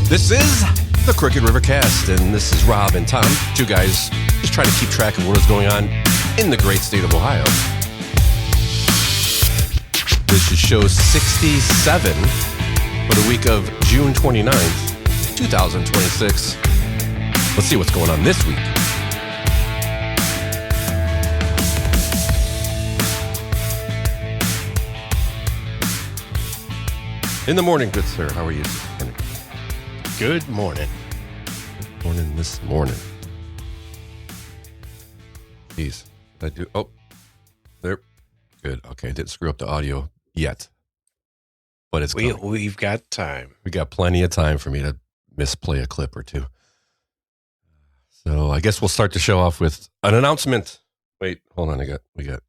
This is the Crookedrivercast, and this is Rob and Tom, two guys just trying to keep track of what is going on in the great state of Ohio. This is show 67 for the week of June 29th, 2026. Let's see what's going on this week. In the morning, good sir. How are you this morning? Good morning. Good morning this morning. Jeez. I do. Oh, there. Good. Okay. I didn't screw up the audio yet. But it's we've got time. We got plenty of time for me to misplay a clip or two. So I guess we'll start the show off with an announcement. Wait, hold on. We got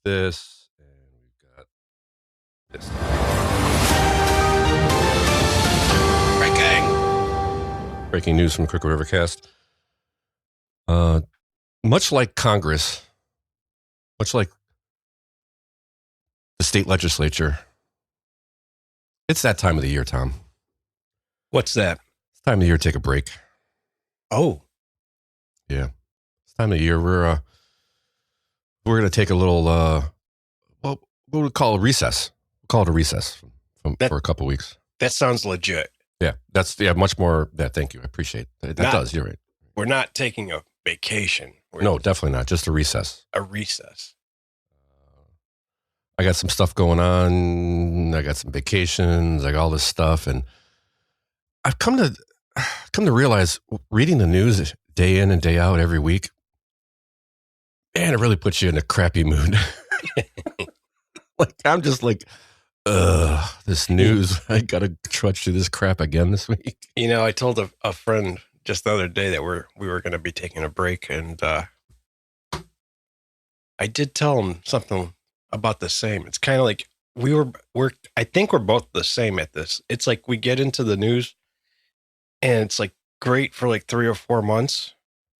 this and we've got this. Breaking news from Crookedrivercast. Much like Congress, much like the state legislature, it's that time of the year, Tom. What's that? It's time of the year to take a break. Oh. Yeah. It's time of the year. We're going to take a little, we'll call it a recess. We'll call it a recess for a couple weeks. That sounds legit. Yeah, that's much more. Thank you. I appreciate that. That does. You're right. We're not taking a vacation. No, definitely not. Just a recess. A recess. I got some stuff going on. I got some vacations. I got all this stuff, and I've come to realize reading the news day in and day out every week, man, it really puts you in a crappy mood. Like I'm just like. This news, I gotta trudge through this crap again this week. You know, I told a friend just the other day that we were going to be taking a break, and I did tell him something about the same. It's kind of like I think we're both the same at this. It's like we get into the news and it's like great for like 3 or 4 months,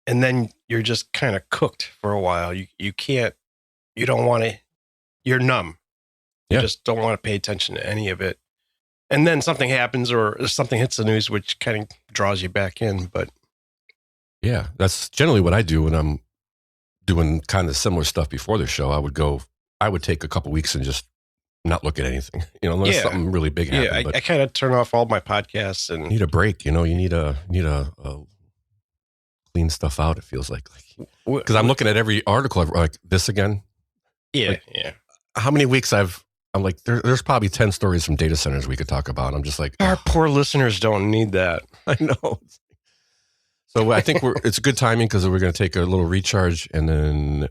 and then you're just kind of cooked for a while. You don't want to, you're numb. You just don't want to pay attention to any of it. And then something happens or something hits the news, which kind of draws you back in. But yeah, that's generally what I do when I'm doing kind of similar stuff before the show. I would take a couple weeks and just not look at anything, unless something really big happened. Yeah, I kind of turn off all my podcasts and need a break. You need a clean stuff out. It feels like because I'm looking at every article like this again. Yeah, How many weeks I'm like, there's probably 10 stories from data centers we could talk about. I'm just like, our poor listeners don't need that. I know. So I think it's good timing because we're going to take a little recharge, and then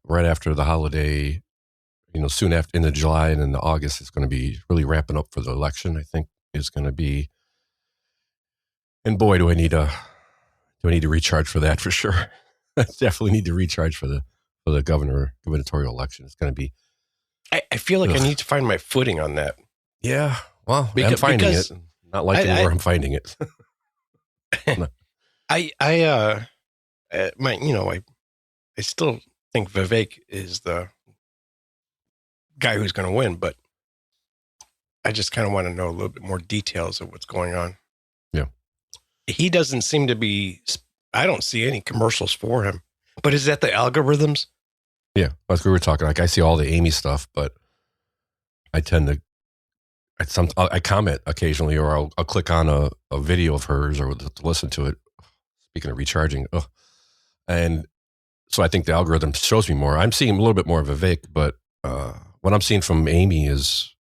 right after the holiday, soon after into July and into August, it's going to be really ramping up for the election. I think is going to be, and boy, do I need to recharge for that for sure. I definitely need to recharge for the gubernatorial election. It's going to be. I feel like I need to find my footing on that. Yeah, well, I'm finding it. Not liking where I'm finding it. I still think Vivek is the guy who's going to win, but I just kind of want to know a little bit more details of what's going on. Yeah, he doesn't seem to be. I don't see any commercials for him. But is that the algorithms? Yeah, like we were talking. Like I see all the Amy stuff, but I tend to. I comment occasionally, or I'll click on a video of hers, or to listen to it. Speaking of recharging, and so I think the algorithm shows me more. I'm seeing a little bit more of Vivek, but what I'm seeing from Amy is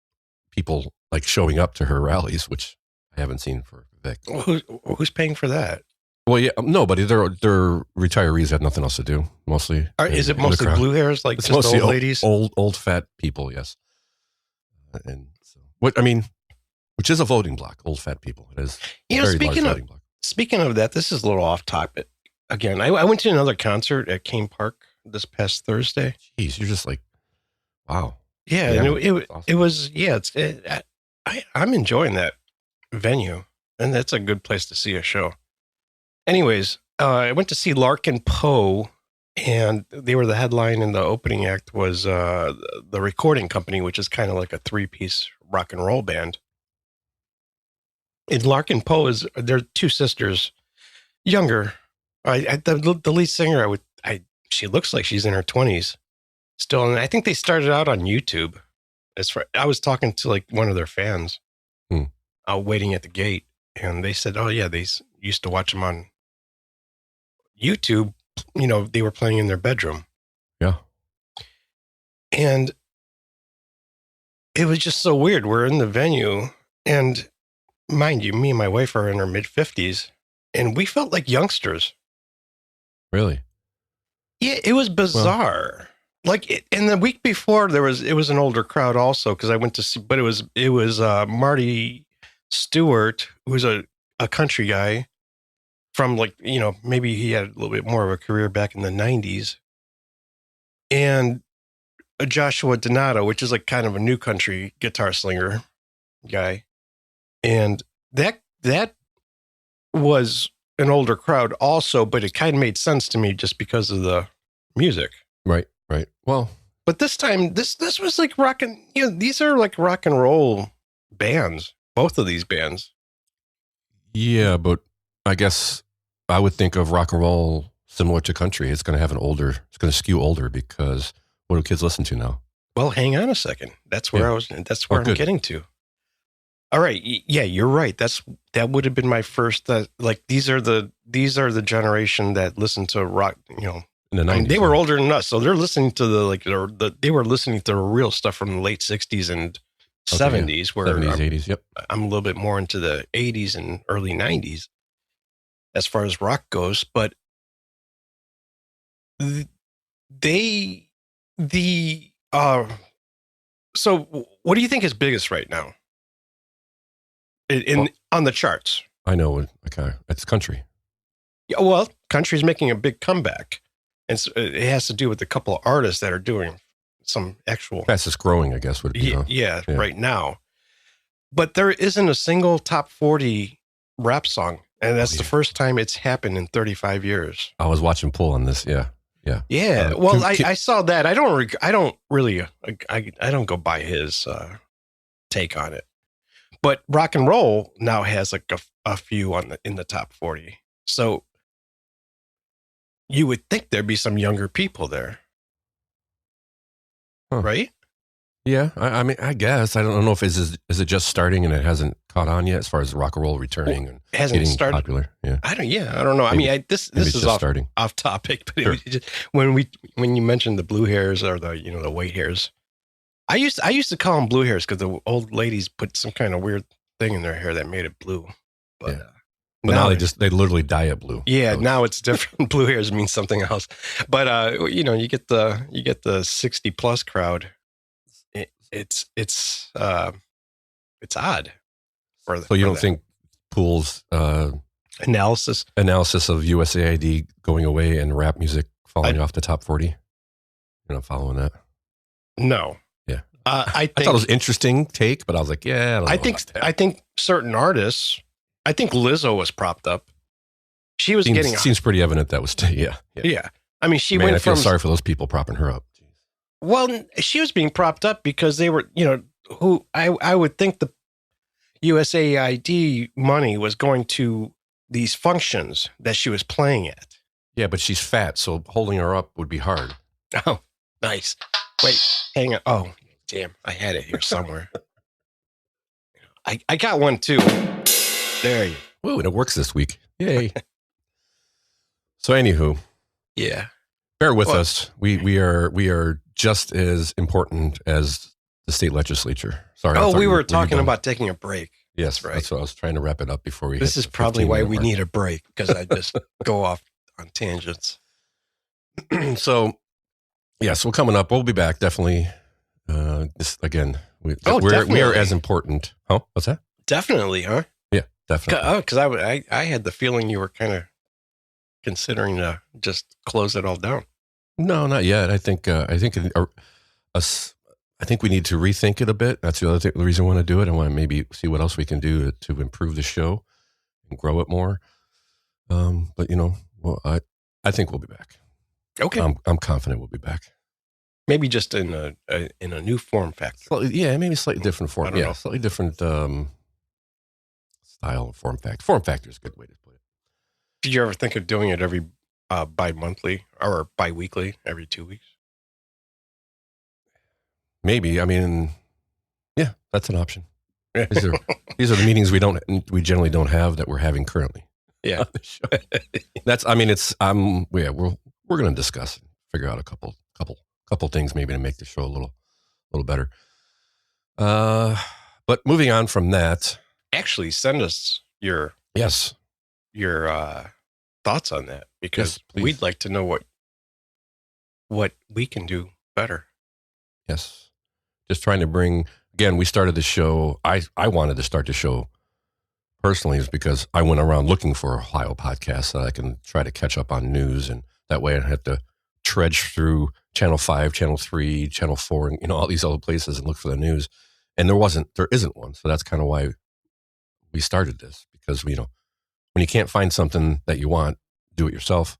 people like showing up to her rallies, which I haven't seen for Vivek. Who's paying for that? Well, yeah, nobody. They're retirees, have nothing else to do. Mostly, is it mostly blue hairs, like it's just old ladies, old fat people? Yes. And so, which is a voting block, old fat people. It is. Speaking of that, this is a little off topic. Again, I went to another concert at Kane Park this past Thursday. Jeez, you're just like, wow. Yeah, and it was. Yeah, I'm enjoying that venue, and that's a good place to see a show. Anyways, I went to see Larkin Poe, and they were the headline, and the opening act was the Recording Company, which is kind of like a 3-piece rock and roll band. And Larkin Poe they're two sisters, younger. The lead singer, she looks like she's in her 20s still. And I think they started out on YouTube. I was talking to like one of their fans waiting at the gate, and they said, oh yeah, they used to watch them on YouTube. You know, they were playing in their bedroom. Yeah. And it was just so weird. We're in the venue, and mind you, me and my wife are in our mid-50s, and we felt like youngsters. Really? Yeah, it was bizarre. Well, and the week before it was an older crowd also, because I went to see, but it was Marty Stewart, who was a country guy from, like, you know, maybe he had a little bit more of a career back in the 90s, and Joshua Donato, which is like kind of a new country guitar slinger guy, and that was an older crowd also, but it kind of made sense to me just because of the music. Right. Well, but this time, this was like these are like rock and roll bands, both of these bands. Yeah, but I guess I would think of rock and roll similar to country. It's going to skew older, because what do kids listen to now? Well, hang on a second. That's where I'm getting to. All right. Yeah, you're right. That would have been my first, like, these are the generation that listened to rock, you know, in the 90s. I mean, they were older than us. So they're listening to they were listening to the real stuff from the late 60s and 70s, where 70s, 80s. Yep. I'm a little bit more into the 80s and early 90s as far as rock goes. But so what do you think is biggest right now on the charts? I know. Okay. It's country. Yeah, well, country's making a big comeback. And it has to do with a couple of artists that are doing some actual fastest growing, I guess, would be. Yeah, right now. But there isn't a single top 40 rap song, and that's the first time it's happened in 35 years. I was watching Pull on this. Yeah. Well, I saw that. I don't go by his take on it. But rock and roll now has like a few in the top 40. So you would think there'd be some younger people there. Right? Yeah. I mean, I guess. I don't know if is it just starting and it hasn't caught on yet as far as rock and roll returning and hasn't started popular. Yeah. I don't know. Maybe, I mean, this is off topic, but sure. When you mentioned the blue hairs or the white hairs, I used to call them blue hairs because the old ladies put some kind of weird thing in their hair that made it blue. But yeah. But now they literally dye it blue. Yeah, so. Now it's different. Blue hairs means something else. But you get the 60 plus crowd. It's odd. So you don't think Pool's analysis of USAID going away and rap music falling off the top 40? You're not following that? No. Yeah. I thought it was an interesting take, but I was like, yeah, I think certain artists. I think Lizzo was propped up. She was seems pretty evident that was yeah. I mean, I feel sorry for those people propping her up. Jeez. Well, she was being propped up because they were, who I would think the USAID money was going to these functions that she was playing at. Yeah, but she's fat, so holding her up would be hard. Oh, nice. Wait, hang on. Oh, damn, I had it here somewhere. I got one too. There you go. Whoa, it works this week. Yay. So anywho. Yeah. Bear with us. We are just as important as the state legislature. Sorry. Oh, we were talking about taking a break. Yes, that's right. That's what I was trying to wrap it up before we This is probably why we need a break, because I just go off on tangents. So we're coming up. We'll be back, definitely. This again. We are as important. Huh? What's that? Definitely, huh? Yeah, definitely. Because I had the feeling you were kind of considering to just close it all down. No, not yet. I think we need to rethink it a bit. That's the reason I want to do it. I want to maybe see what else we can do to improve the show and grow it more. But I think we'll be back. Okay, I'm confident we'll be back. Maybe just in a new form factor. Maybe slightly different form. Yeah, slightly different style and form factor. Form factor is a good way to put it. Did you ever think of doing it every bi-monthly or bi-weekly, every 2 weeks? Maybe. I mean, yeah, that's an option. These are the meetings we generally don't have that we're having currently. Yeah. On the show. We're going to discuss and figure out a couple things maybe to make the show a little better. But moving on from that, actually send us your thoughts on that, because we'd like to know what we can do better. Yes. Just trying to bring, again, we started the show. I wanted to start the show personally is because I went around looking for Ohio podcasts so that I can try to catch up on news. And that way I don't have to trudge through Channel 5, Channel 3, Channel 4, and all these other places and look for the news. And there isn't one. So that's kind of why we started this, because, when you can't find something that you want, do it yourself.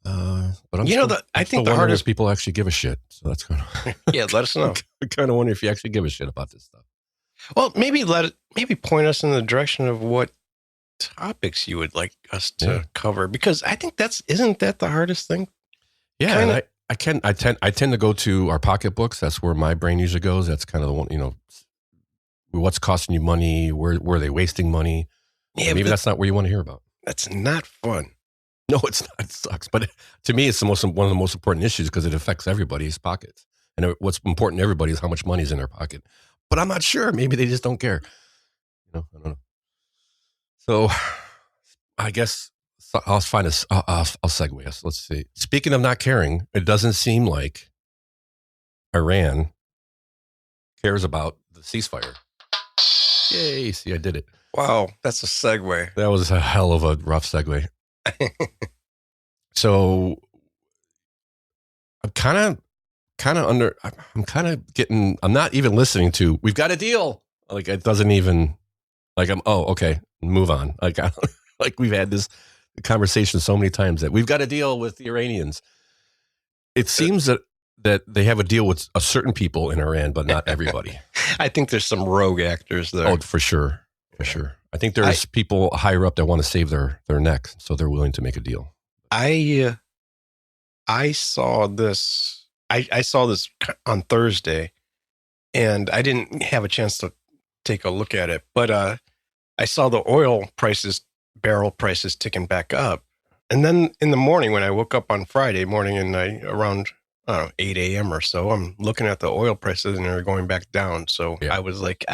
But I think the hardest people actually give a shit. So that's kind of yeah. Let us know. I kind of wonder if you actually give a shit about this stuff. Well, maybe point us in the direction of what topics you would like us to cover, because I think isn't that the hardest thing? Yeah, and I tend to go to our pocketbooks. That's where my brain usually goes. That's kind of the one, what's costing you money? Where are they wasting money? Yeah, maybe that's not what you want to hear about. That's not fun. No, it's not. It sucks. But to me, it's one of the most important issues because it affects everybody's pockets. And what's important to everybody is how much money is in their pocket. But I'm not sure. Maybe they just don't care. I don't know. So I guess I'll segue us. Let's see. Speaking of not caring, it doesn't seem like Iran cares about the ceasefire. Yay. See, I did it. Wow. That's a segue. That was a hell of a rough segue. So I'm kind of getting, I'm not even listening to, we've got a deal. Like, it doesn't even, like, okay, move on. Like we've had this conversation so many times that we've got a deal with the Iranians. It seems that they have a deal with a certain people in Iran, but not everybody. I think there's some rogue actors there. Oh, for sure. For sure. I think there's people higher up that want to save their neck, so they're willing to make a deal. I saw this. I saw this on Thursday, and I didn't have a chance to take a look at it. But I saw the oil prices, barrel prices, ticking back up. And then in the morning, when I woke up on Friday morning, and around 8 a.m. or so, I'm looking at the oil prices, and they're going back down. So I was like,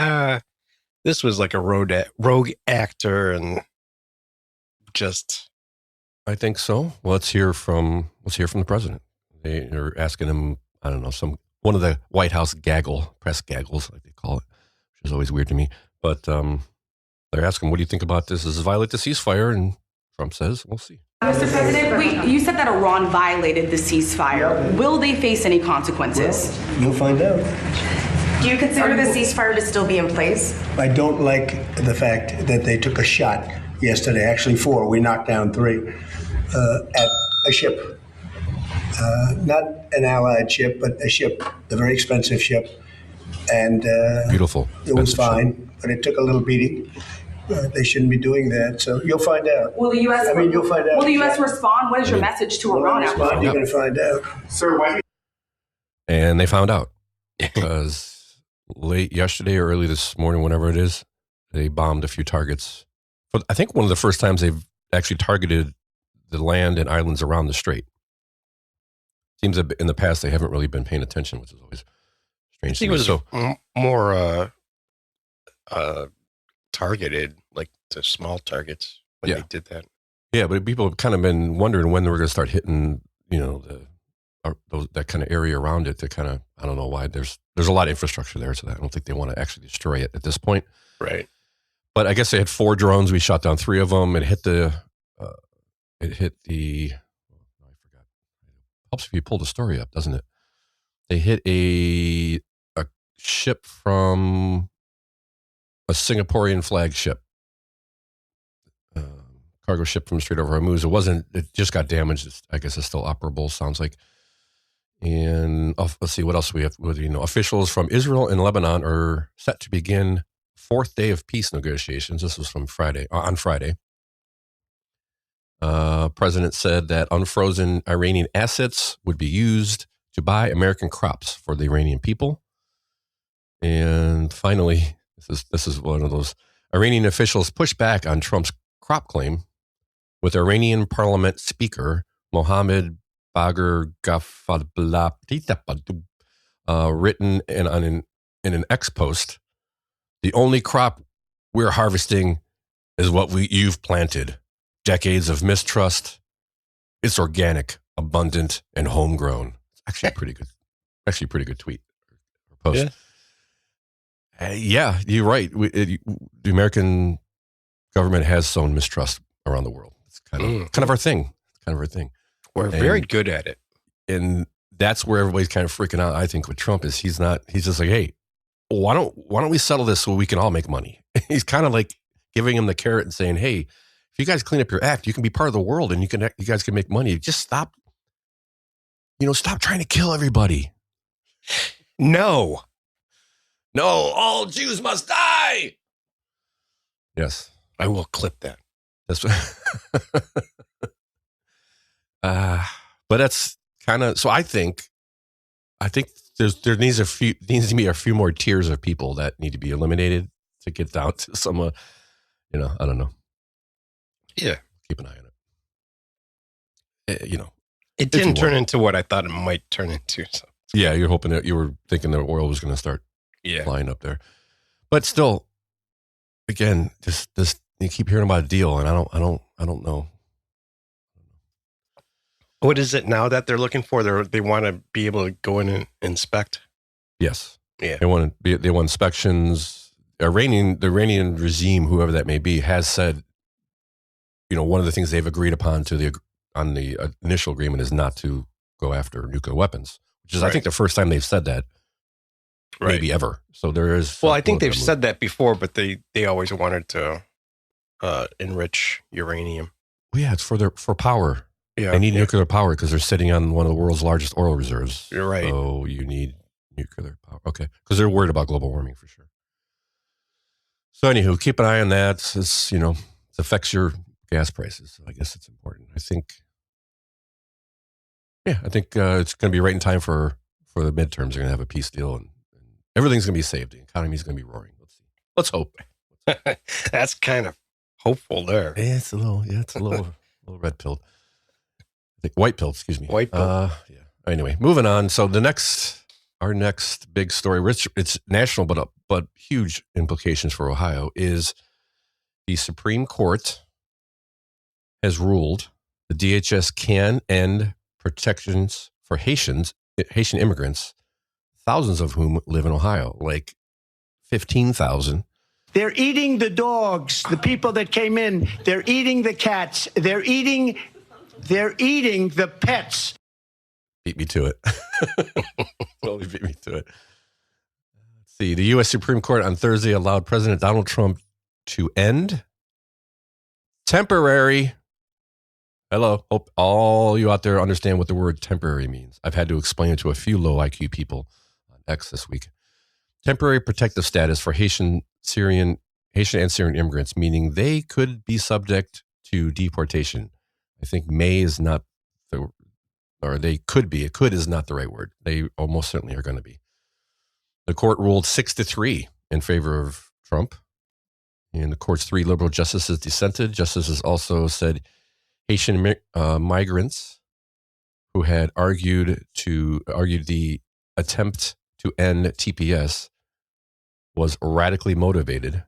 this was like a rogue actor, and just. I think so. Well, let's hear from the president. They're asking him, I don't know, one of the White House press gaggles, like they call it, which is always weird to me. But they're asking, what do you think about this? Does it violate the ceasefire? And Trump says, we'll see. Mr. President, you said that Iran violated the ceasefire. Will they face any consequences? Well, you'll find out. Do you consider the ceasefire to still be in place? I don't like the fact that they took a shot yesterday, actually 4. We knocked down 3 at a ship. Not an Allied ship, but a ship, a very expensive ship. And beautiful. It was fine, but it took a little beating. They shouldn't be doing that, so you'll find out. Will the U.S. You'll find out. Will the U.S. respond? What is your message to Iran? You're going to find out. Sir, why? And they found out because late yesterday or early this morning, whenever it is, they bombed a few targets. I think one of the first times they've actually targeted the land and islands around the strait. Seems that in the past they haven't really been paying attention, which is always strange. I think it was more targeted, like to small targets when they did that. Yeah, but people have kind of been wondering when they were going to start hitting, that kind of area around it. To kind of, I don't know why. There's a lot of infrastructure there, so I don't think they want to actually destroy it at this point. Right. But I guess they had 4 drones. We shot down 3 of them. It hit the. I forgot. It helps if you pull the story up, doesn't it? They hit a ship from a Singaporean flag ship, cargo ship from the Strait of Hormuz. It just got damaged. I guess it's still operable, sounds like. And let's see what else we have. Officials from Israel and Lebanon are set to begin fourth day of peace negotiations. This was from on Friday. President said that unfrozen Iranian assets would be used to buy American crops for the Iranian people. And finally, this is one of those Iranian officials pushed back on Trump's crop claim, with Iranian parliament speaker Mohammad Bagher Ghaffadullah written in an X post, "The only crop we're harvesting is what you've planted. Decades of mistrust. It's organic, abundant, and homegrown." It's actually pretty good. Actually, a pretty good tweet or post. Yeah, you're right. The American government has sown mistrust around the world. It's kind of our thing. It's kind of our thing. We're very good at it. And that's where everybody's kind of freaking out. I think with Trump is he's just like, hey, why don't we settle this so we can all make money? He's kind of like giving him the carrot and saying, hey, if you guys clean up your act, you can be part of the world and you guys can make money. Just stop trying to kill everybody. No, all Jews must die. Yes. I will clip that. That's but that's kind of, so I think there needs to be a few more tiers of people that need to be eliminated to get down to some, I don't know. Yeah. Keep an eye on it. It didn't turn into what I thought it might turn into. So. Yeah. You're hoping that you were thinking that oil was going to start flying up there, but still, again, this you keep hearing about a deal and I don't know. What is it now that they're looking for? They want to be able to go in and inspect. Yes. Yeah. They want inspections. The Iranian regime, whoever that may be, has said, one of the things they've agreed upon on the initial agreement is not to go after nuclear weapons, which is, I think, the first time they've said that, maybe ever. So there is. Well, I think they've said that before, but they always wanted to enrich uranium. Well, yeah, it's for power. Yeah, they need nuclear power because they're sitting on one of the world's largest oil reserves. You're right. So you need nuclear power. Okay. Because they're worried about global warming for sure. So anywho, keep an eye on that. It's, it affects your gas prices. So I guess it's important. I think it's going to be right in time for the midterms. They're going to have a peace deal and everything's going to be saved. The economy's going to be roaring. Let's see. Let's hope. That's kind of hopeful there. Yeah, it's a little red pilled. White pill, excuse me. White pill. Yeah. Anyway, moving on. So our next big story, it's national, but huge implications for Ohio, is the Supreme Court has ruled the DHS can end protections for Haitian immigrants, thousands of whom live in Ohio, like 15,000. They're eating the dogs, the people that came in. They're eating the cats. They're eating the pets. Beat me to it. Totally beat me to it. Let's see. The U.S. Supreme Court on Thursday allowed President Donald Trump to end temporary. Hello. Hope all you out there understand what the word temporary means. I've had to explain it to a few low IQ people on X this week. Temporary protective status for Haitian and Syrian immigrants, meaning they could be subject to deportation. I think they could be. Could is not the right word. They almost certainly are going to be. The court ruled 6-3 in favor of Trump. And the court's 3 liberal justices dissented. Justices also said Haitian migrants who had argued the attempt to end TPS was radically motivated,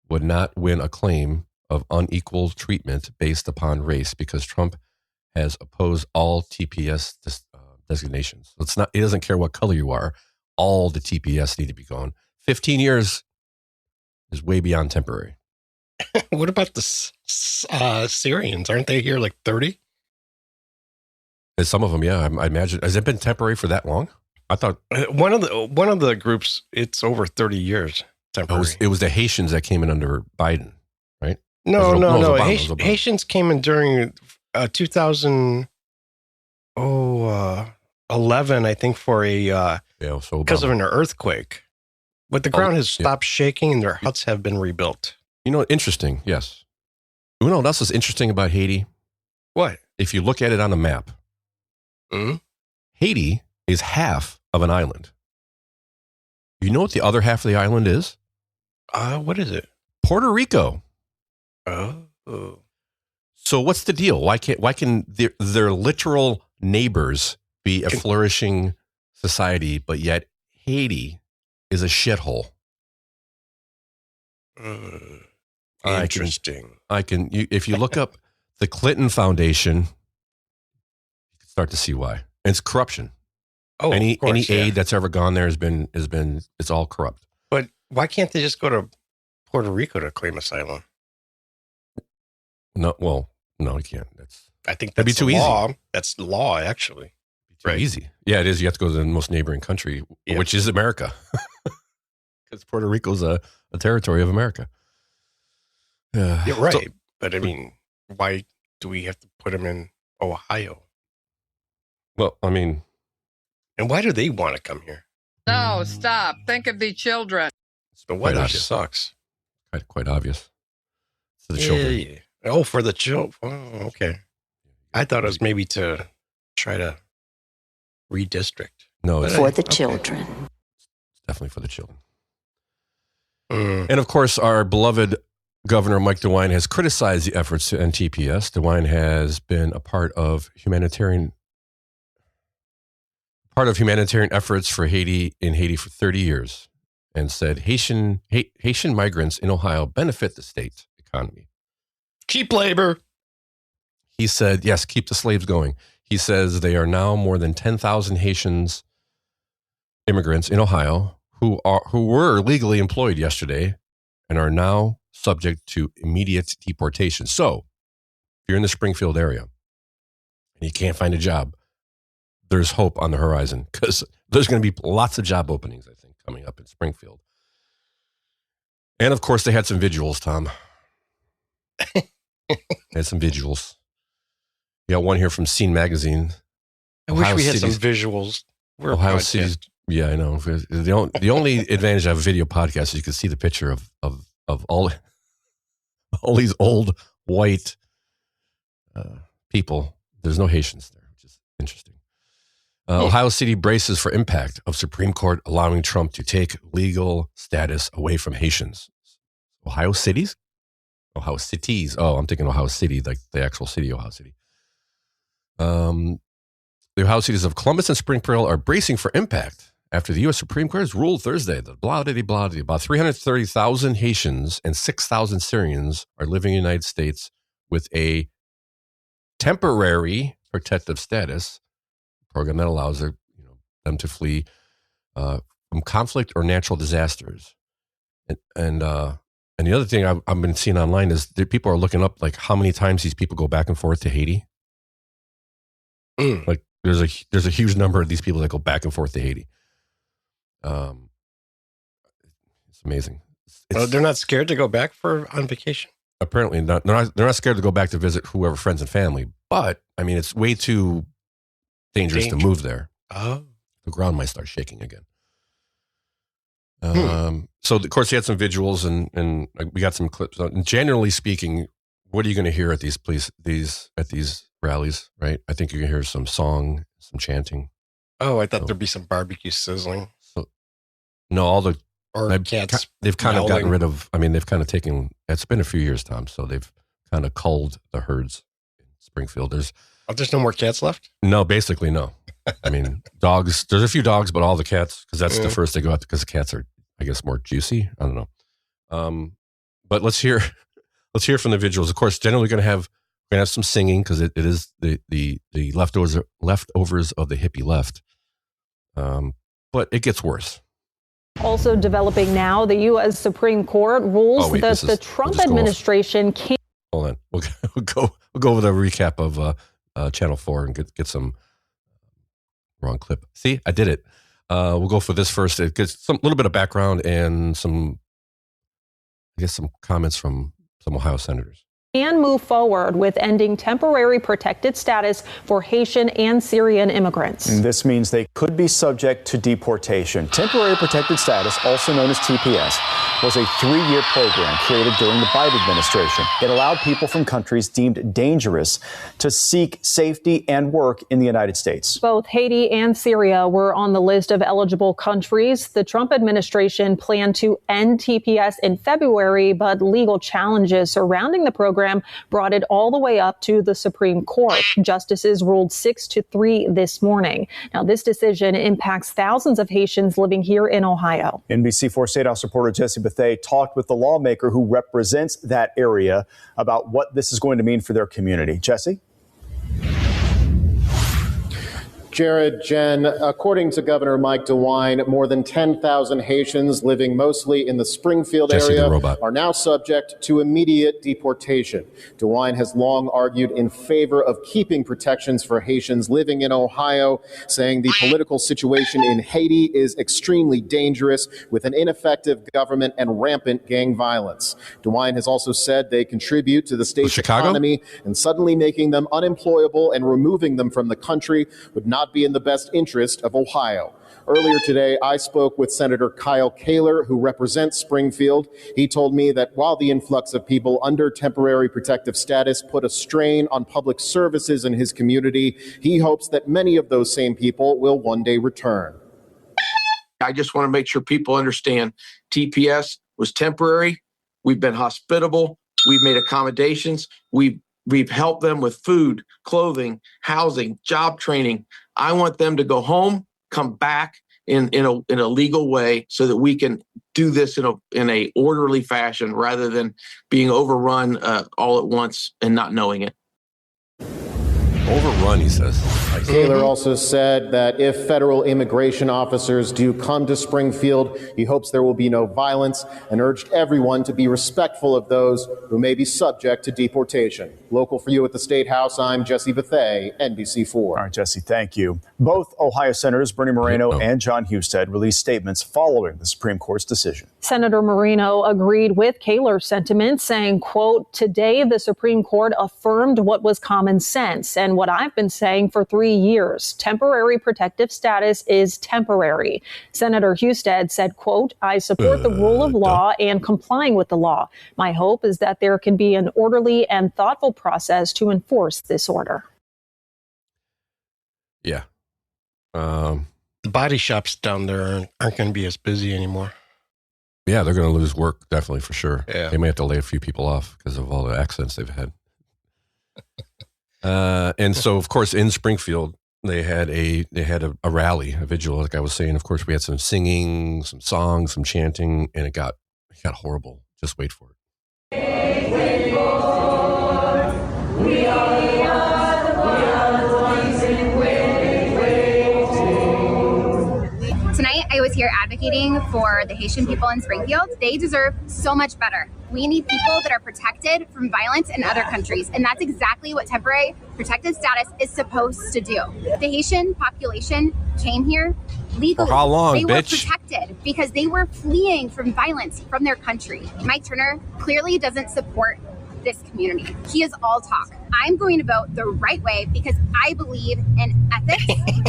would not win a claim of unequal treatment based upon race because Trump has opposed all TPS designations. He doesn't care what color you are. All the TPS need to be gone. 15 years is way beyond temporary. What about the Syrians? Aren't they here like 30? Some of them, yeah. I imagine. Has it been temporary for that long? I thought one of the groups, it's over 30 years temporary. It was the Haitians that came in under Biden, right? No. Obama. Haitians came in during 2011, I think, for because of an earthquake. But the ground has stopped shaking and their huts have been rebuilt. You know, interesting. Yes. You know what else is interesting about Haiti? What? If you look at it on a map, Haiti is half of an island. You know what the other half of the island is? What is it? Puerto Rico. Oh. So what's the deal? Why can their literal neighbors be a flourishing society, but yet Haiti is a shithole? Interesting. If you look up the Clinton Foundation, you can start to see why. And it's corruption. Oh, any course, aid that's ever gone there has been it's all corrupt. But why can't they just go to Puerto Rico to claim asylum? No, you can't. I think that'd be too easy. That's the law, actually. Too easy. Yeah, it is. You have to go to the most neighboring country, which is America, because Puerto Rico's a territory of America. Yeah, right. So, but I mean, why do we have to put them in Ohio? Well, I mean, and why do they want to come here? No, stop. Think of the children. The weather sucks. Quite obvious. For the children. Yeah. Oh, for the children. Oh, okay. I thought it was maybe to try to redistrict. No, it's for the children. It's definitely for the children. And of course, our beloved Governor Mike Dewine has criticized the efforts to end TPS. Dewine has been a part of humanitarian efforts for Haiti for 30 years, and said Haitian migrants in Ohio benefit the state's economy. Cheap labor. He said, yes, keep the slaves going. He says they are now more than 10,000 Haitians immigrants in Ohio who were legally employed yesterday and are now subject to immediate deportation. So if you're in the Springfield area and you can't find a job, there's hope on the horizon, because there's going to be lots of job openings, I think, coming up in Springfield. And of course, they had some visuals, Tom. Had some visuals. You got one here from Scene Magazine. I wish we had some visuals. We're Ohio City's. Yeah, I know. The only advantage of a video podcast is you can see the picture of all these old white people. There's no Haitians there, which is interesting. Ohio City braces for impact of Supreme Court allowing Trump to take legal status away from Haitians. Ohio Cities. Oh, I'm thinking Ohio City, like the actual city, Ohio City. The Ohio cities of Columbus and Springfield are bracing for impact after the U.S. Supreme Court has ruled Thursday that about 330,000 Haitians and 6,000 Syrians are living in the United States with a temporary protective status program that allows them to flee from conflict or natural disasters. And the other thing I've been seeing online is that people are looking up like how many times these people go back and forth to Haiti. Like there's a huge number of these people that go back and forth to Haiti. It's amazing. They're not scared to go back on vacation. Apparently not. They're not scared to go back to visit whoever, friends and family. But I mean, it's way too dangerous to move there. Oh, the ground might start shaking again. So of course, he had some visuals and we got some clips. And generally speaking, what are you going to hear at these rallies? Right? I think you're going to hear some song, some chanting. Oh, I thought there'd be some barbecue sizzling. So, no, all the cats. They've kind of gotten rid of. I mean, they've kind of taken. It's been a few years, Tom. So they've kind of culled the herds in Springfield. There's no more cats left. No, basically no. I mean, dogs. There's a few dogs, but all the cats, because that's the first they go out, because the cats are, I guess, more juicy. I don't know. But let's hear from the visuals. Of course, generally we're gonna have some singing, because it is the leftovers of the hippie left. But it gets worse. Also developing now, the U.S. Supreme Court rules that the Trump administration can't. Hold on, we'll go over the recap of Channel 4 and get some wrong clip. See, I did it. We'll go for this first. It gets some little bit of background and some comments from some Ohio senators. can move forward with ending temporary protected status for Haitian and Syrian immigrants. And this means they could be subject to deportation. Temporary protected status, also known as TPS, was a 3-year program created during the Biden administration. It allowed people from countries deemed dangerous to seek safety and work in the United States. Both Haiti and Syria were on the list of eligible countries. The Trump administration planned to end TPS in February, but legal challenges surrounding the program brought it all the way up to the Supreme Court. Justices ruled 6-3 this morning. Now, this decision impacts thousands of Haitians living here in Ohio. NBC4 State House reporter Jesse Bethea talked with the lawmaker who represents that area about what this is going to mean for their community. Jesse? Jared, Jen, according to Governor Mike Dewine, more than 10,000 Haitians living mostly in the Springfield area are now subject to immediate deportation. Dewine has long argued in favor of keeping protections for Haitians living in Ohio, saying the political situation in Haiti is extremely dangerous with an ineffective government and rampant gang violence. Dewine has also said they contribute to the state's economy, and suddenly making them unemployable and removing them from the country would not be in the best interest of Ohio. Earlier today, I spoke with Senator Kyle Kaler, who represents Springfield. He told me that while the influx of people under temporary protective status put a strain on public services in his community, he hopes that many of those same people will one day return. I just want to make sure people understand TPS was temporary. We've been hospitable. We've made accommodations. We've helped them with food, clothing, housing, job training. I want them to go home, come back in a legal way so that we can do this in a orderly fashion rather than being overrun all at once and not knowing it. Overrun, he says. Kaler also said that if federal immigration officers do come to Springfield, he hopes there will be no violence and urged everyone to be respectful of those who may be subject to deportation. Local for you at the State House, I'm Jesse Bethea, NBC4. All right, Jesse, thank you. Both Ohio Senators Bernie Moreno and John Husted released statements following the Supreme Court's decision. Senator Moreno agreed with Kaler's sentiments, saying, quote, "Today the Supreme Court affirmed what was common sense and what I've been saying for 3 years. Temporary protective status is temporary." Senator Husted said, quote, "I support the rule of law and complying with the law. My hope is that there can be an orderly and thoughtful process to enforce this order." Yeah. The body shops down there aren't going to be as busy anymore. Yeah, they're going to lose work, definitely, for sure. Yeah. They may have to lay a few people off because of all the accidents they've had. And so, of course, in Springfield, they had a rally, a vigil, like I was saying. Of course, we had some singing, some songs, some chanting, and it got horrible. Just wait for it. Tonight, I was here advocating for the Haitian people in Springfield. They deserve so much better. We need people that are protected from violence in other countries, and that's exactly what temporary protected status is supposed to do. The Haitian population came here legally. For how long, they were bitch? protected because they were fleeing from violence from their country. Mike Turner clearly doesn't support this community. He is all talk. I'm going to vote the right way because I believe in ethics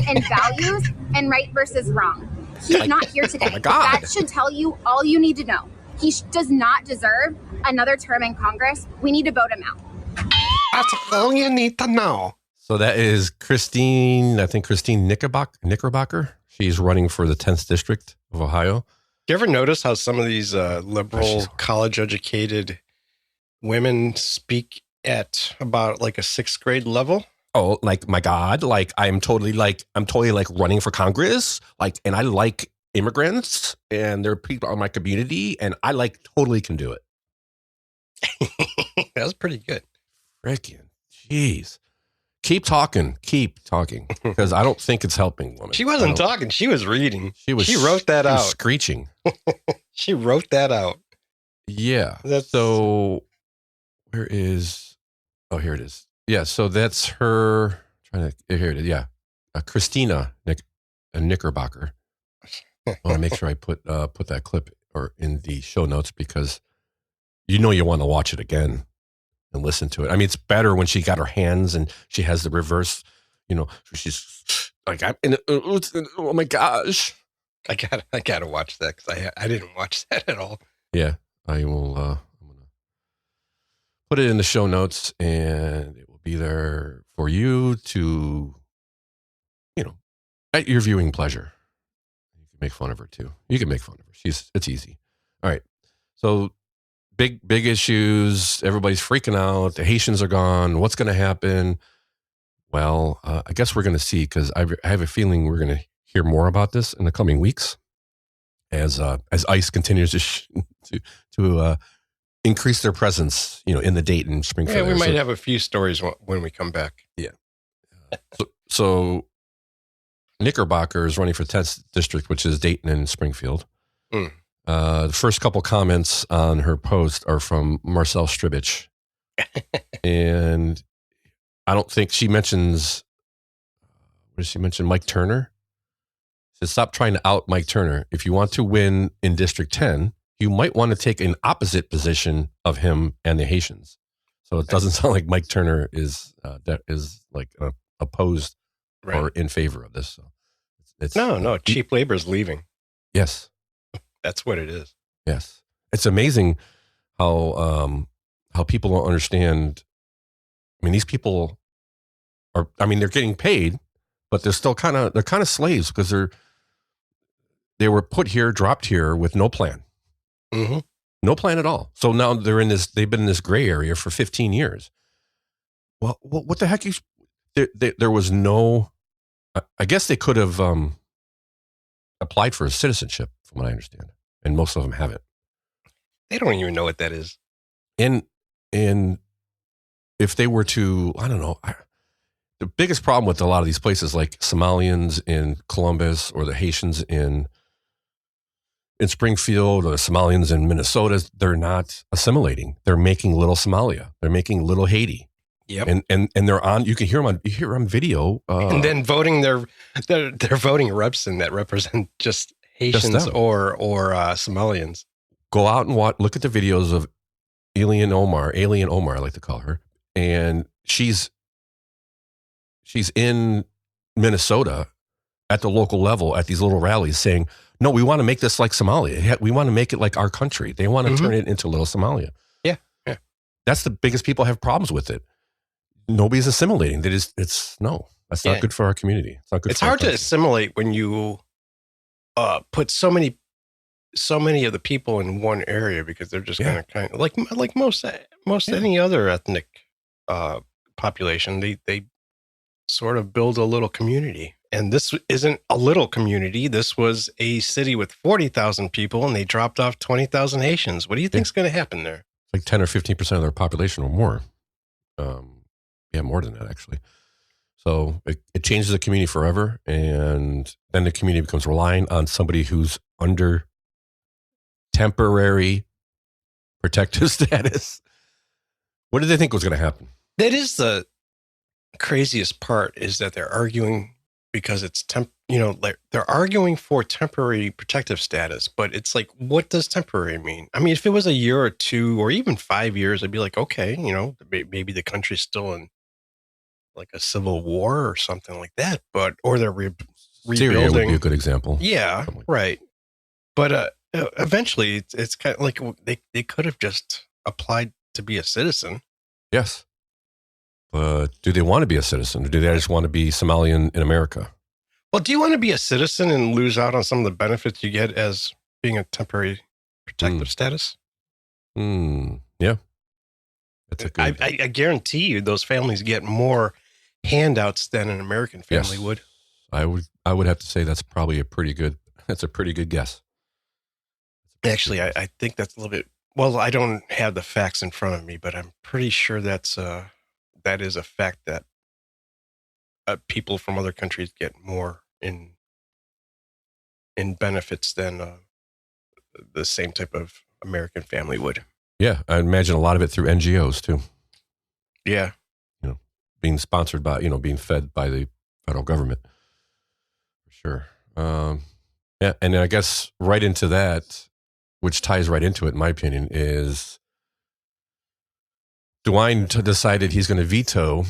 and values and right versus wrong. He's not here today. Oh my God. That should tell you all you need to know. He does not deserve another term in Congress. We need to vote him out. That's all you need to know. So that is Christine Knickerbocker. She's running for the 10th District of Ohio. Do you ever notice how some of these liberal, college-educated women speak at about like a 6th grade level? Oh, like, my God, like I'm totally like running for Congress, like, and I like immigrants and there are people in my community and I totally can do it. That's pretty good. Freaking jeez. Keep talking because I don't think it's helping women. She wasn't talking. She was reading. She wrote that out. Screeching. She wrote that out. Yeah. So where is, oh, here it is. Yeah, so that's her. Here it is. Yeah, Christina Knickerbocker. I want to make sure I put that clip or in the show notes because you want to watch it again. and listen to it. I mean, it's better when she got her hands and she has the reverse, she's like, oh my gosh. I gotta watch that because I didn't watch that at all. Yeah, I will. I'm gonna put it in the show notes, and it will be there for you to, at your viewing pleasure. You can make fun of her too. You can make fun of her. It's easy. All right. So big issues. Everybody's freaking out. The Haitians are gone. What's going to happen? Well, I guess we're going to see, because I have a feeling we're going to hear more about this in the coming weeks as ICE continues to increase their presence, in the Dayton Springfield. Yeah, we might have a few stories when we come back. Yeah. So Knickerbocker is running for 10th district, which is Dayton and Springfield. Mm. The first couple comments on her post are from Marcel Stribich. And I don't think she mentions, what does she mention? Mike Turner. She said, stop trying to out Mike Turner. If you want to win in District 10, you might want to take an opposite position of him and the Haitians. So it doesn't sound like Mike Turner is opposed or in favor of this. So it's no, cheap labor is leaving. Yes. That's what it is. Yes. It's amazing how people don't understand. I mean, these people they're getting paid, but they're still kind of slaves, because they were put here, dropped here with no plan. Mm-hmm. No plan at all. So now they've been in this gray area for 15 years. Well, what the heck? There was no, I guess they could have applied for a citizenship, from what I understand. And most of them haven't. They don't even know what that is. And if they were to, I don't know, the biggest problem with a lot of these places, like Somalians in Columbus or the Haitians in Springfield or the Somalians in Minnesota, they're not assimilating. They're making little Somalia. They're making little Haiti. Yep. And they're on, you can hear on video. And then voting they're voting reps in that represent just Haitians or Somalians. Go out and look at the videos of Alien Omar, I like to call her. And she's in Minnesota at the local level at these little rallies saying, no, we want to make this like Somalia. We want to make it like our country. They want to turn it into little Somalia. Yeah. That's the biggest people have problems with it. Nobody's assimilating. That's not good for our community. It's not good. It's hard to assimilate when you put so many of the people in one area, because they're just kind of like most any other ethnic population. They sort of build a little community, and this isn't a little community. This was a city with 40,000 people, and they dropped off 20,000 Haitians. What do you think's going to happen there? Like 10 or 15% of their population or more. More than that, actually. So it changes the community forever, and then the community becomes reliant on somebody who's under temporary protective status. What did they think was going to happen? That is the craziest part, is that they're arguing because it's they're arguing for temporary protective status, but it's like, what does temporary mean? I mean, if it was a year or two or even 5 years, I'd be like, okay, maybe the country's still in like a civil war or something like that, or they're rebuilding. Syria would be a good example. Yeah, right. But eventually, it's kind of like they could have just applied to be a citizen. Yes. But do they want to be a citizen, or do they just want to be Somalian in America? Well, do you want to be a citizen and lose out on some of the benefits you get as being a temporary protective status? Yeah. That's a good. I guarantee you those families get more handouts than an American family would. I would have to say that's probably a pretty good guess. Actually, I think that's a little bit, well, I don't have the facts in front of me, but I'm pretty sure that is a fact, that people from other countries get more in benefits than the same type of American family would. Yeah, I imagine a lot of it through NGOs too. Yeah. Being sponsored by, being fed by the federal government. For sure. Yeah, and I guess right into that, which ties right into it, in my opinion, is Dewine decided he's going to veto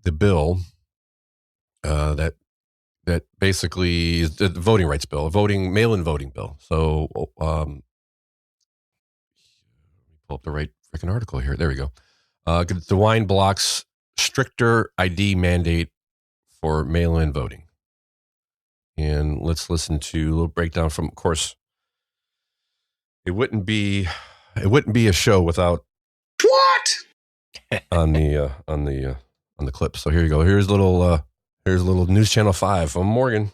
the bill that basically is the voting rights bill, mail-in voting bill. So, pull up the right freaking article here. There we go. Dewine blocks stricter ID mandate for mail-in voting. And let's listen to a little breakdown from, of course, it wouldn't be a show without what on the clip. So here you go. Here's a little News Channel 5 from Morgan.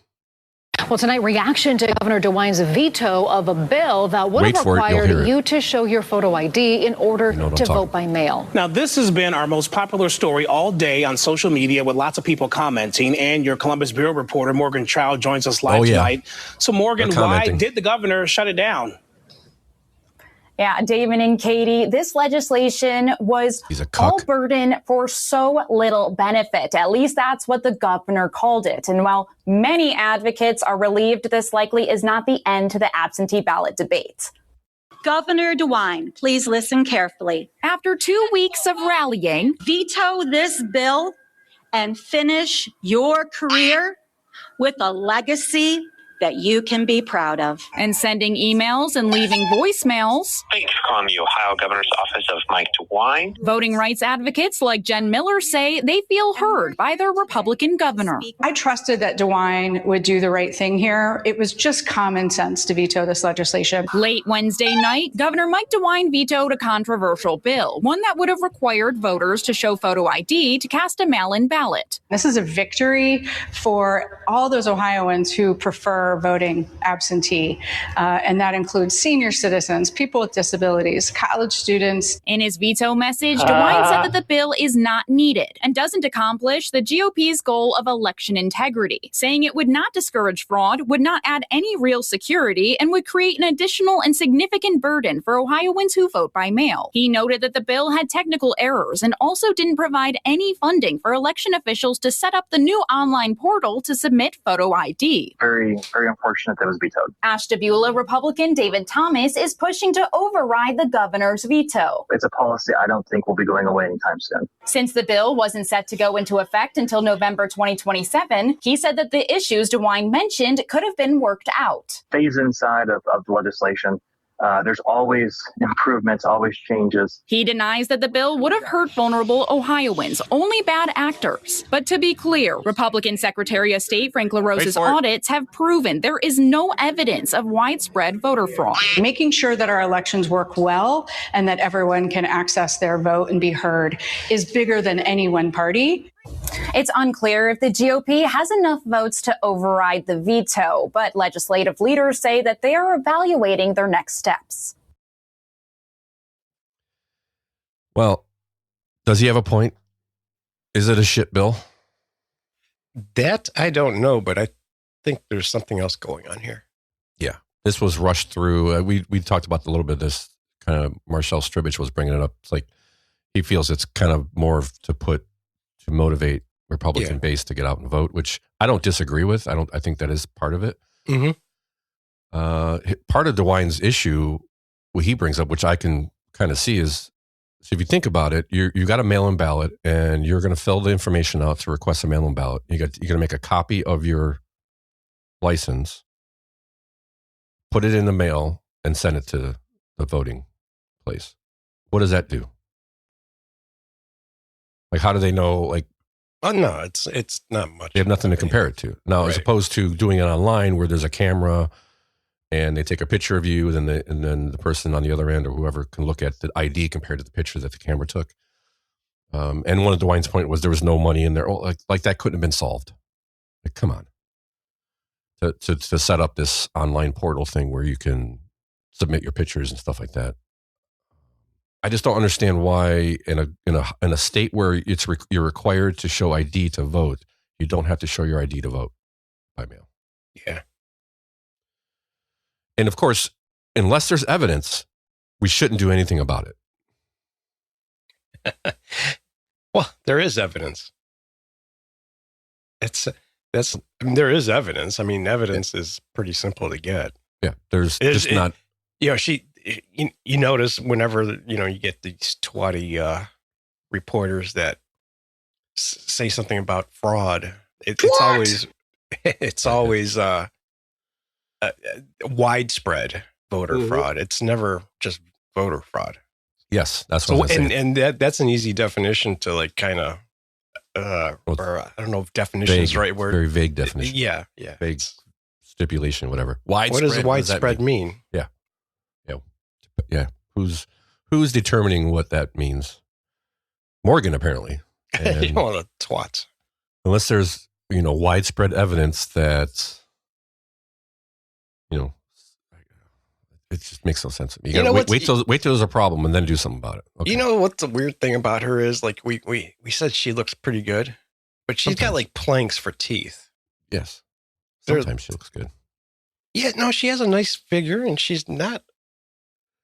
Well, tonight, reaction to Governor DeWine's veto of a bill that would have required you to show your photo ID in order to vote by mail. Now, this has been our most popular story all day on social media with lots of people commenting. And your Columbus Bureau reporter, Morgan Trow, joins us live tonight. So, Morgan, why did the governor shut it down? Yeah, David and Katie, this legislation was all burden for so little benefit. At least that's what the governor called it. And while many advocates are relieved, this likely is not the end to the absentee ballot debate. Governor DeWine, please listen carefully. After 2 weeks of rallying, veto this bill and finish your career with a legacy that you can be proud of. And sending emails and leaving voicemails. Thanks for calling the Ohio Governor's Office of Mike DeWine. Voting rights advocates like Jen Miller say they feel heard by their Republican governor. I trusted that DeWine would do the right thing here. It was just common sense to veto this legislation. Late Wednesday night, Governor Mike DeWine vetoed a controversial bill, one that would have required voters to show photo ID to cast a mail-in ballot. This is a victory for all those Ohioans who prefer voting absentee, and that includes senior citizens, people with disabilities, college students. In his veto message, DeWine said that the bill is not needed and doesn't accomplish the GOP's goal of election integrity, saying it would not discourage fraud, would not add any real security, and would create an additional and significant burden for Ohioans who vote by mail. He noted that the bill had technical errors and also didn't provide any funding for election officials to set up the new online portal to submit photo ID. Very unfortunate that it was vetoed. Ashtabula Republican David Thomas is pushing to override the governor's veto. It's a policy I don't think will be going away anytime soon. Since the bill wasn't set to go into effect until November 2027, he said that the issues DeWine mentioned could have been worked out. Phase inside of the legislation. There's always improvements, always changes. He denies that the bill would have hurt vulnerable Ohioans, only bad actors. But to be clear, Republican Secretary of State Frank LaRosa's audits have proven there is no evidence of widespread voter fraud. Making sure that our elections work well and that everyone can access their vote and be heard is bigger than any one party. It's unclear if the GOP has enough votes to override the veto, but legislative leaders say that they are evaluating their next steps. Well, does he have a point? Is it a shit bill? That I don't know, but I think there's something else going on here. Yeah, this was rushed through. We talked about a little bit of this. Kind of Marshall Stribich was bringing it up. It's like he feels it's kind of more to motivate Republican base to get out and vote, which I don't disagree with. I think that is part of it. Mm-hmm. Part of DeWine's issue, what he brings up, which I can kind of see, is so if you think about it, you got a mail-in ballot, and you're going to fill the information out to request a mail-in ballot. You're going to make a copy of your license, put it in the mail, and send it to the voting place. What does that do? Like, how do they know? Like, oh no, it's not much. They have nothing to compare it to now, as opposed to doing it online, where there's a camera and they take a picture of you, and then the person on the other end or whoever can look at the ID compared to the picture that the camera took. And one of DeWine's point was there was no money in there. Oh, like that couldn't have been solved. Like, come on, to set up this online portal thing where you can submit your pictures and stuff like that. I just don't understand why in a state where you're required to show ID to vote, you don't have to show your ID to vote by mail. Yeah. And of course, unless there's evidence, we shouldn't do anything about it. Well, there is evidence. There is evidence. I mean, evidence is pretty simple to get. Yeah. There's just not. You know, you notice whenever, you get these twatty reporters that say something about fraud. It's always widespread voter fraud. It's never just voter fraud. Yes, that's what so. And that's an easy definition to like kind of, or I don't know if definition is the right word. Very vague definition. Yeah. Vague stipulation, whatever. Widespread. What does widespread mean? Yeah. Who's determining what that means? Morgan, apparently. And you want a twat. Unless there's, widespread evidence that, it just makes no sense. You gotta wait till there's a problem and then do something about it. Okay. You know what the weird thing about her is? Like we said she looks pretty good, but she's got like planks for teeth. Yes. Sometimes she looks good. Yeah, no, she has a nice figure and she's not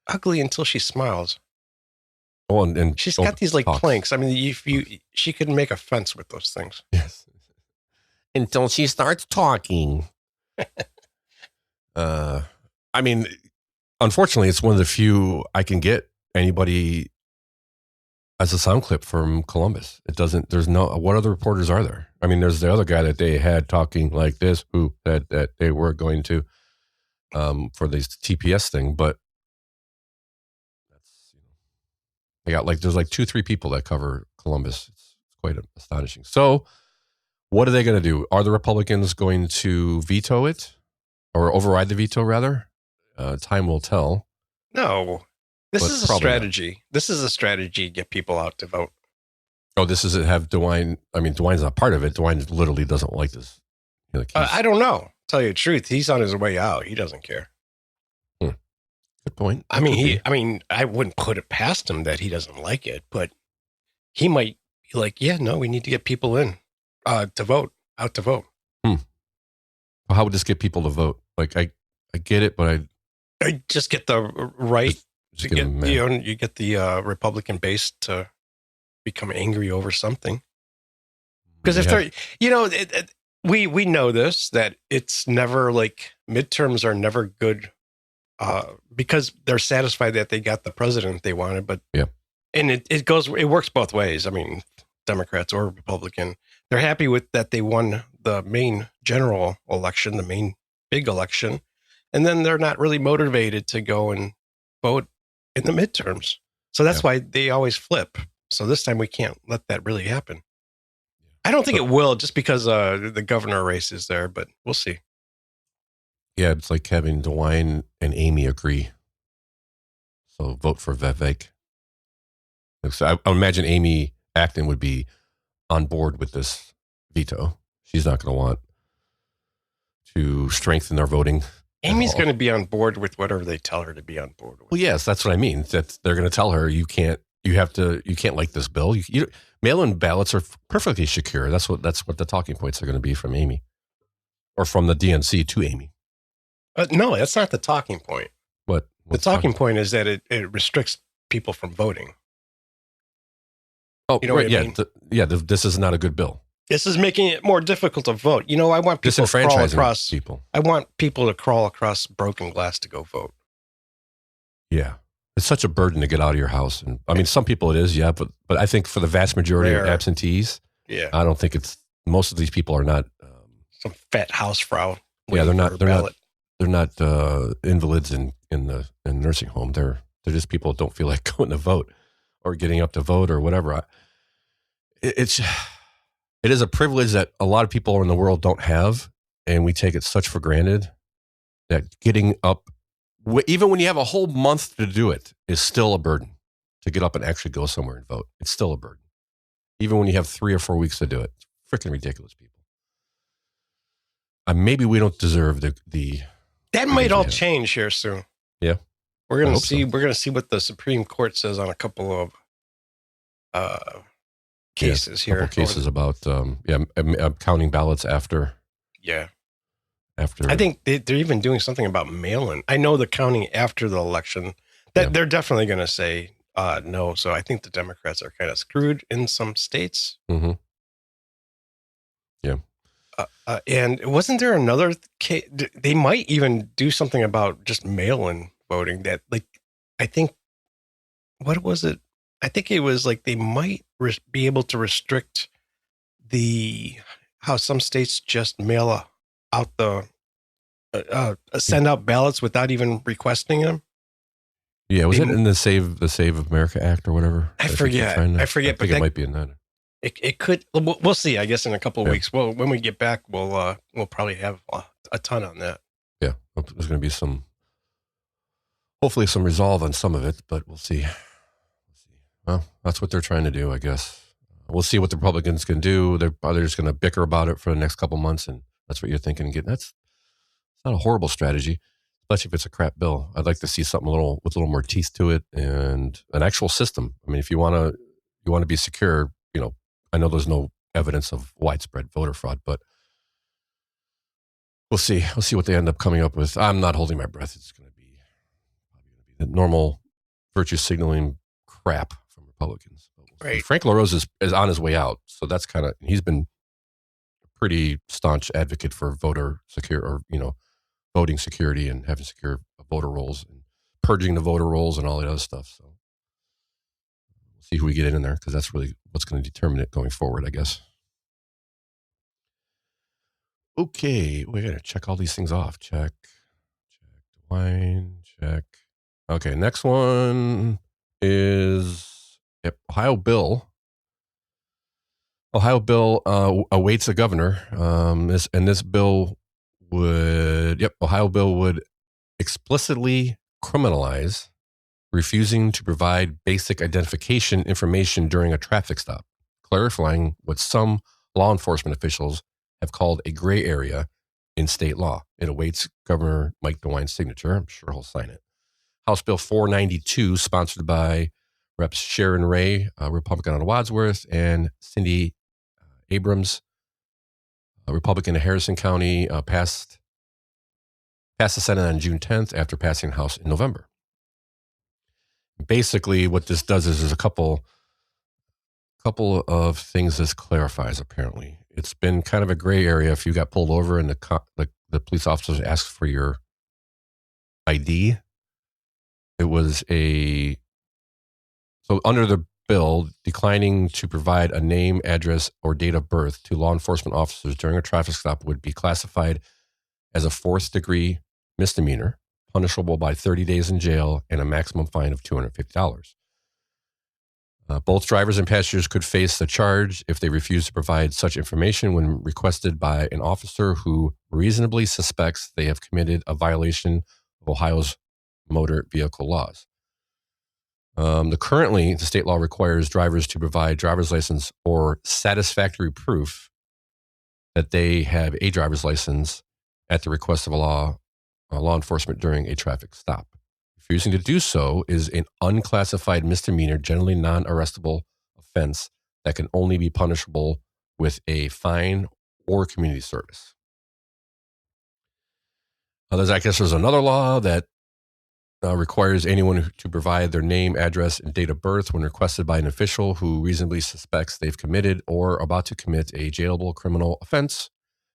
ugly until she smiles. Oh, and she's got these like planks. I mean, she could make a fence with those things. Yes. Until she starts talking. I mean, unfortunately, it's one of the few I can get anybody as a sound clip from Columbus. What other reporters are there? I mean, there's the other guy that they had talking like this, who that they were going to, for this TPS thing, but there's 2-3 people that cover Columbus. It's quite astonishing. So what are they going to do? Are the Republicans going to veto it or override the veto rather? Time will tell. No, this is a strategy. Not. This is a strategy to get people out to vote. Oh, this is it. Have Dewine. I mean, Dewine's not part of it. Dewine literally doesn't like this. I don't know. Tell you the truth, he's on his way out. He doesn't care. Good point. I wouldn't put it past him that he doesn't like it, but he might be like, yeah, no, we need to get people in to vote, out to vote. Well, how would this get people to vote? Like, I get it, but I just get the right to get, you get the Republican base to become angry over something. Because if they're, we know this, that it's never like midterms are never good. Because they're satisfied that they got the president they wanted, but and it works both ways. I mean, Democrats or Republican, they're happy with that they won the main general election, the main big election, and then they're not really motivated to go and vote in the midterms. So that's why they always flip. So this time we can't let that really happen. I don't think it will, just because the governor race is there, but we'll see. Yeah, it's like having Dewine and Amy agree. So vote for Vivek. So I imagine Amy Acton would be on board with this veto. She's not going to want to strengthen their voting. Amy's going to be on board with whatever they tell her to be on board with. Well, yes, that's what I mean. That they're going to tell her you can't like this bill. Mail-in ballots are perfectly secure. That's what the talking points are going to be from Amy, or from the DNC to Amy. No, that's not the talking point. What? The talking point is that it restricts people from voting. Oh, you know right, what I mean? This is not a good bill. This is making it more difficult to vote. I want people to crawl across. I want people to crawl across broken glass to go vote. Yeah, it's such a burden to get out of your house, and I mean, some people it is, but I think for the vast majority of absentees, I don't think it's. Most of these people are not some fat housefrau. Yeah, they're not invalids in nursing home. They're just people that don't feel like going to vote or getting up to vote or whatever. It is a privilege that a lot of people in the world don't have, and we take it such for granted that getting up, even when you have a whole month to do it, is still a burden. To get up and actually go somewhere and vote, it's still a burden. Even when you have 3 or 4 weeks to do it, it's freaking ridiculous, people. Maybe we don't deserve the. That might all change here soon. Yeah, we're gonna see. So. We're gonna see what the Supreme Court says on a couple of cases here. Couple cases about counting ballots after. Yeah. After, I think they're even doing something about mail-in. I know the counting after the election. That they're definitely going to say no. So I think the Democrats are kind of screwed in some states. Mm-hmm. Yeah. And wasn't there another case? They might even do something about just mail-in voting. That, like, I think, what was it? I think it was like they might be able to restrict how some states just mail out send out ballots without even requesting them. Yeah, was it in the Save America Act or whatever? I forget. I forget, but it might be in that. It could. We'll see. I guess in a couple of weeks. Well, when we get back, we'll probably have a ton on that. Yeah, there's going to be hopefully some resolve on some of it, but we'll see. Well, that's what they're trying to do, I guess. We'll see what the Republicans can do. They're just going to bicker about it for the next couple months, and that's what you're thinking. That's not a horrible strategy, especially if it's a crap bill. I'd like to see something with a little more teeth to it and an actual system. I mean, if you want to be secure, I know there's no evidence of widespread voter fraud, but we'll see. We'll see what they end up coming up with. I'm not holding my breath. It's going to be the normal virtue signaling crap from Republicans. Right. Frank LaRose is on his way out, so that's he's been a pretty staunch advocate for voting security and having secure voter rolls and purging the voter rolls and all that other stuff. So we'll see who we get in there, because that's really what's going to determine it going forward, I guess. Okay, we got to check all these things off. Check, Dewine, check. Okay, next one is Ohio bill. Ohio bill awaits a governor. This bill Ohio bill would explicitly criminalize refusing to provide basic identification information during a traffic stop, clarifying what some law enforcement officials have called a gray area in state law. It awaits Governor Mike DeWine's signature. I'm sure he'll sign it. House Bill 492, sponsored by Reps Sharon Ray, Republican out of Wadsworth, and Cindy Abrams, a Republican of Harrison County, passed the Senate on June 10th after passing the House in November. Basically, what this does is there's a couple of things this clarifies, apparently. It's been kind of a gray area if you got pulled over and the police officers asked for your ID. It was so under the bill, declining to provide a name, address, or date of birth to law enforcement officers during a traffic stop would be classified as a fourth-degree misdemeanor, punishable by 30 days in jail and a maximum fine of $250. Both drivers and passengers could face the charge if they refuse to provide such information when requested by an officer who reasonably suspects they have committed a violation of Ohio's motor vehicle laws. Currently, the state law requires drivers to provide driver's license or satisfactory proof that they have a driver's license at the request of law enforcement during a traffic stop. Refusing to do so is an unclassified misdemeanor, generally non-arrestable offense that can only be punishable with a fine or community service. There's another law that requires anyone to provide their name, address, and date of birth when requested by an official who reasonably suspects they've committed or about to commit a jailable criminal offense.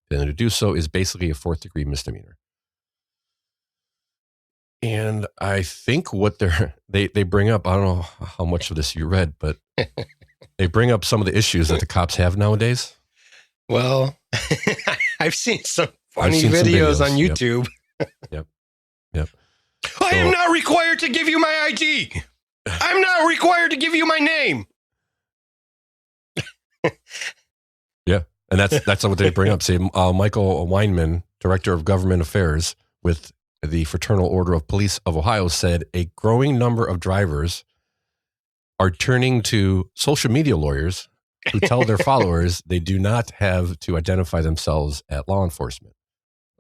Then to do so is basically a fourth-degree misdemeanor. And I think what they bring up, I don't know how much of this you read, but they bring up some of the issues that the cops have nowadays. Well, I've seen some funny videos on YouTube. Yep. I am not required to give you my ID. I'm not required to give you my name. Yeah, and that's what they bring up. Say, Michael Weinman, Director of Government Affairs with the Fraternal Order of Police of Ohio, said a growing number of drivers are turning to social media lawyers who tell their followers they do not have to identify themselves to law enforcement.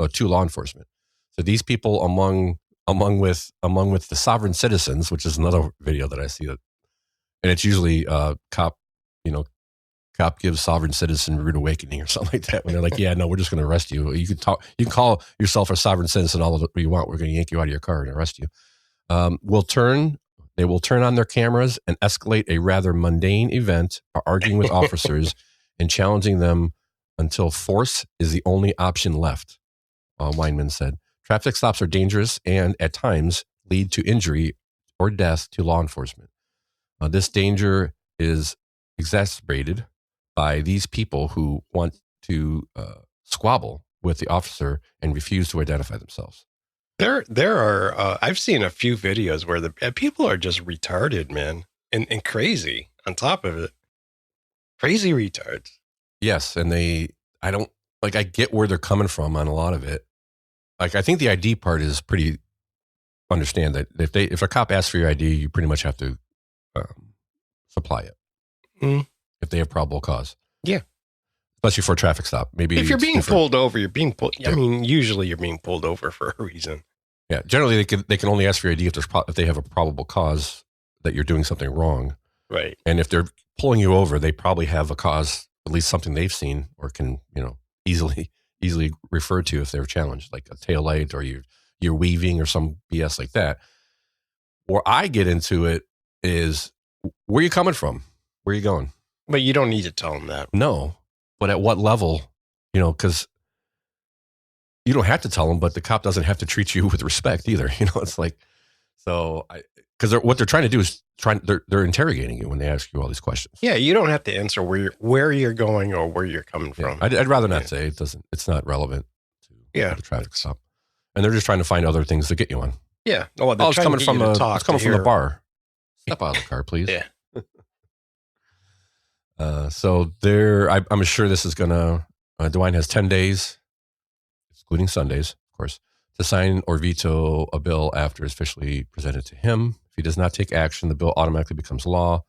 So these people among with the sovereign citizens, which is another video that I see, and it's usually cop gives sovereign citizen rude awakening or something like that, when they're like, yeah, no, we're just going to arrest you. You can call yourself a sovereign citizen all you want. We're going to yank you out of your car and arrest you. They will turn on their cameras and escalate a rather mundane event by arguing with officers and challenging them until force is the only option left, Weinman said. Traffic stops are dangerous and, at times, lead to injury or death to law enforcement. This danger is exacerbated by these people who want to squabble with the officer and refuse to identify themselves. There are, I've seen a few videos where the people are just retarded, man, and crazy on top of it. Crazy retards. Yes. And I get where they're coming from on a lot of it. Like, I think the ID part is pretty, understand that if a cop asks for your ID, you pretty much have to supply it. Mm. If they have probable cause. Yeah. Especially for a traffic stop. Maybe if you're being pulled over, you're being pulled. I mean, usually you're being pulled over for a reason. Yeah. Generally, they can only ask for your ID if they have a probable cause that you're doing something wrong. Right. And if they're pulling you over, they probably have a cause, at least something they've seen or can, easily refer to if they're challenged, like a tail light or you're weaving or some BS like that. Where I get into it is, where are you coming from? Where are you going? But you don't need to tell them that. No. But at what level, because you don't have to tell them, but the cop doesn't have to treat you with respect either. It's like, so because what they're trying to do is they're interrogating you when they ask you all these questions. Yeah. You don't have to answer where you're going or where you're coming from. I'd rather not say. It's not relevant to the traffic stop. And they're just trying to find other things to get you on. Yeah. It's coming from the bar. Step out of the car, please. Yeah. So I'm sure this is gonna. Dewine has 10 days, excluding Sundays, of course, to sign or veto a bill after it's officially presented to him. If he does not take action, the bill automatically becomes law.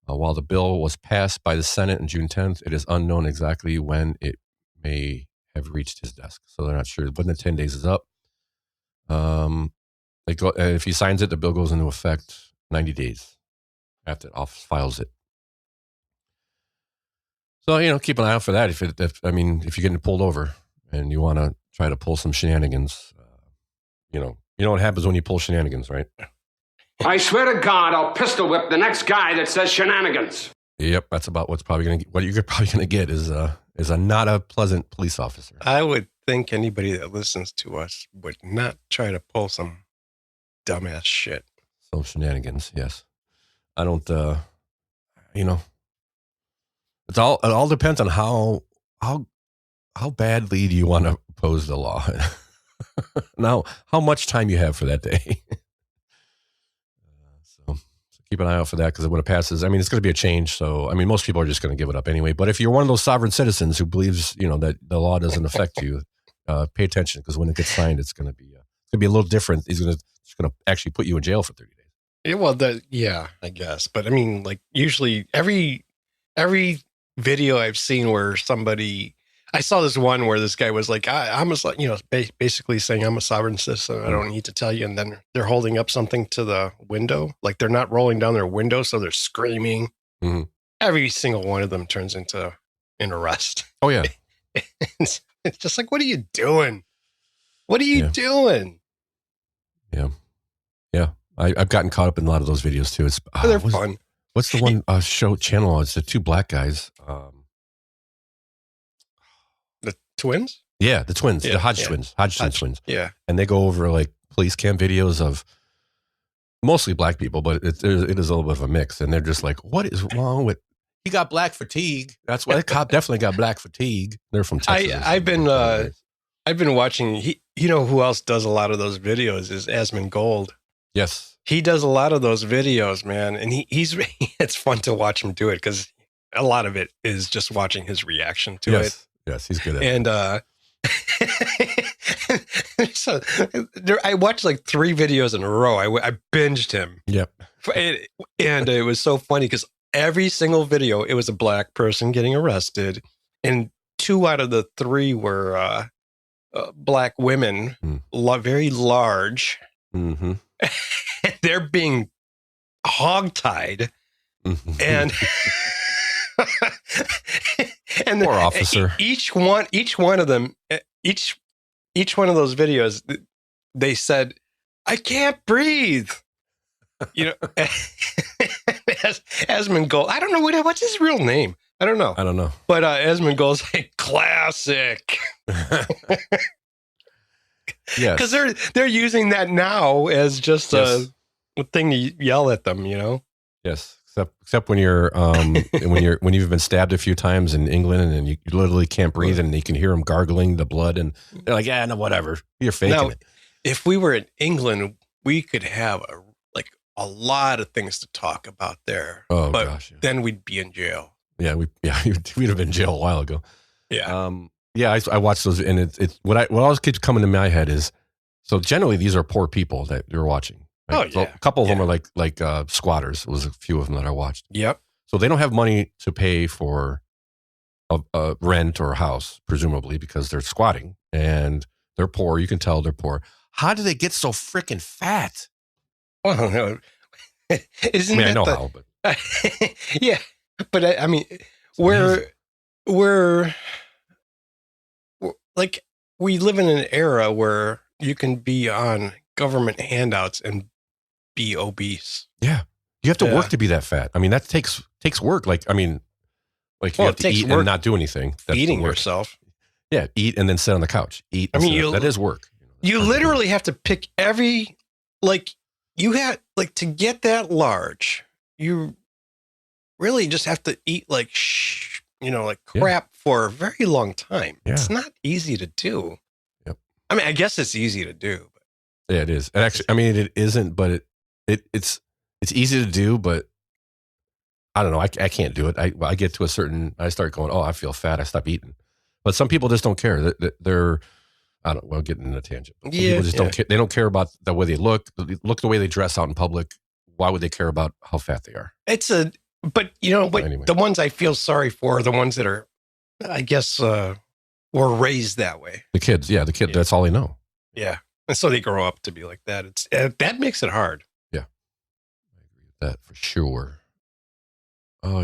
While the bill was passed by the Senate on June 10th, it is unknown exactly when it may have reached his desk. So they're not sure when the 10 days is up. If he signs it, the bill goes into effect 90 days after the office files it. So, keep an eye out for that. If you're getting pulled over and you want to try to pull some shenanigans, you know what happens when you pull shenanigans, right? I swear to God, I'll pistol whip the next guy that says shenanigans. Yep, that's about what you're probably going to get is a not a pleasant police officer. I would think anybody that listens to us would not try to pull some dumbass shit. Some shenanigans, yes. I don't, it all depends on how badly do you want to oppose the law. Now, how much time you have for that day. So keep an ay out for that, because when it passes, it's going to be a change. So, most people are just going to give it up anyway. But if you're one of those sovereign citizens who believes, that the law doesn't affect you, pay attention, because when it gets signed, it's going to be a little different. He's going to actually put you in jail for 30 days. Yeah, well, I guess. But usually every video I've seen where I saw this one where this guy was like, basically saying I'm a sovereign citizen. I don't need to tell you. And then they're holding up something to the window. Like, they're not rolling down their window, so they're screaming. Mm-hmm. Every single one of them turns into an arrest. Oh, yeah. It's just like, what are you doing? What are you doing? Yeah. Yeah. I've gotten caught up in a lot of those videos too. They're fun. What's the one channel? It's the two black guys. The twins? Yeah, the twins. The Hodgson twins. Yeah. And they go over like police cam videos of mostly black people, but it is a little bit of a mix. And they're just like, what is wrong with... He got black fatigue. That's why the cop definitely got black fatigue. They're from Texas. I've been watching... who else does a lot of those videos is Asmund Gold. Yes. He does a lot of those videos, man. And he's it's fun to watch him do it, because a lot of it is just watching his reaction to it. Yes, he's good at it. And so I watched like 3 videos in a row. I binged him. Yep. And it was so funny because every single video, it was a black person getting arrested. And 2 out of the 3 were black women, very large. Mm-hmm. They're being hogtied, and poor officer. Each one of them, each one of those videos, they said, "I can't breathe." Asmund Gold. I don't know what's his real name. I don't know. But Asmund Gold's like, classic. Yes, because they're using that now as just a thing to yell at them, Yes, except when you're when you've been stabbed a few times in England and you literally can't breathe and you can hear them gargling the blood and they're like, yeah, no, whatever, you're faking it. If we were in England, we could have a lot of things to talk about there. Oh but gosh, yeah. Then we'd be in jail. Yeah, we'd have been in jail a while ago. Yeah, I watched those, and it's what always keeps coming to my head is, so generally these are poor people that you're watching. Right? Oh yeah, so a couple of them are like squatters. It was a few of them that I watched. Yep. So they don't have money to pay for a rent or a house, presumably because they're squatting and they're poor. You can tell they're poor. How do they get so freaking fat? Well, no. Isn't I know how, but yeah, but I mean, we're like, we live in an era where you can be on government handouts and be obese. Yeah, you have to work to be that fat. I mean, that takes work. You have to eat and not do anything. That's eating yourself. Yeah, eat and then sit on the couch. Eat. I mean, that is work. You literally have to pick you had to get that large. You really just have to eat crap for a very long time. Yeah. It's not easy to do. Yep. I mean, I guess it's easy to do. But. Yeah, it is. Actually, I mean, it isn't, but it's easy to do, but I don't know. I can't do it. I get to I start going, oh, I feel fat. I stop eating. But some people just don't care. They're we'll get in a tangent. Some people just don't care. They don't care about the way they look the way they dress out in public. Why would they care about how fat they are? But anyway. The ones I feel sorry for are the ones that are, I guess, were raised that way. The kids, yeah. That's all they know. Yeah. And so they grow up to be like that. That makes it hard. Yeah. I agree with that for sure. Oh,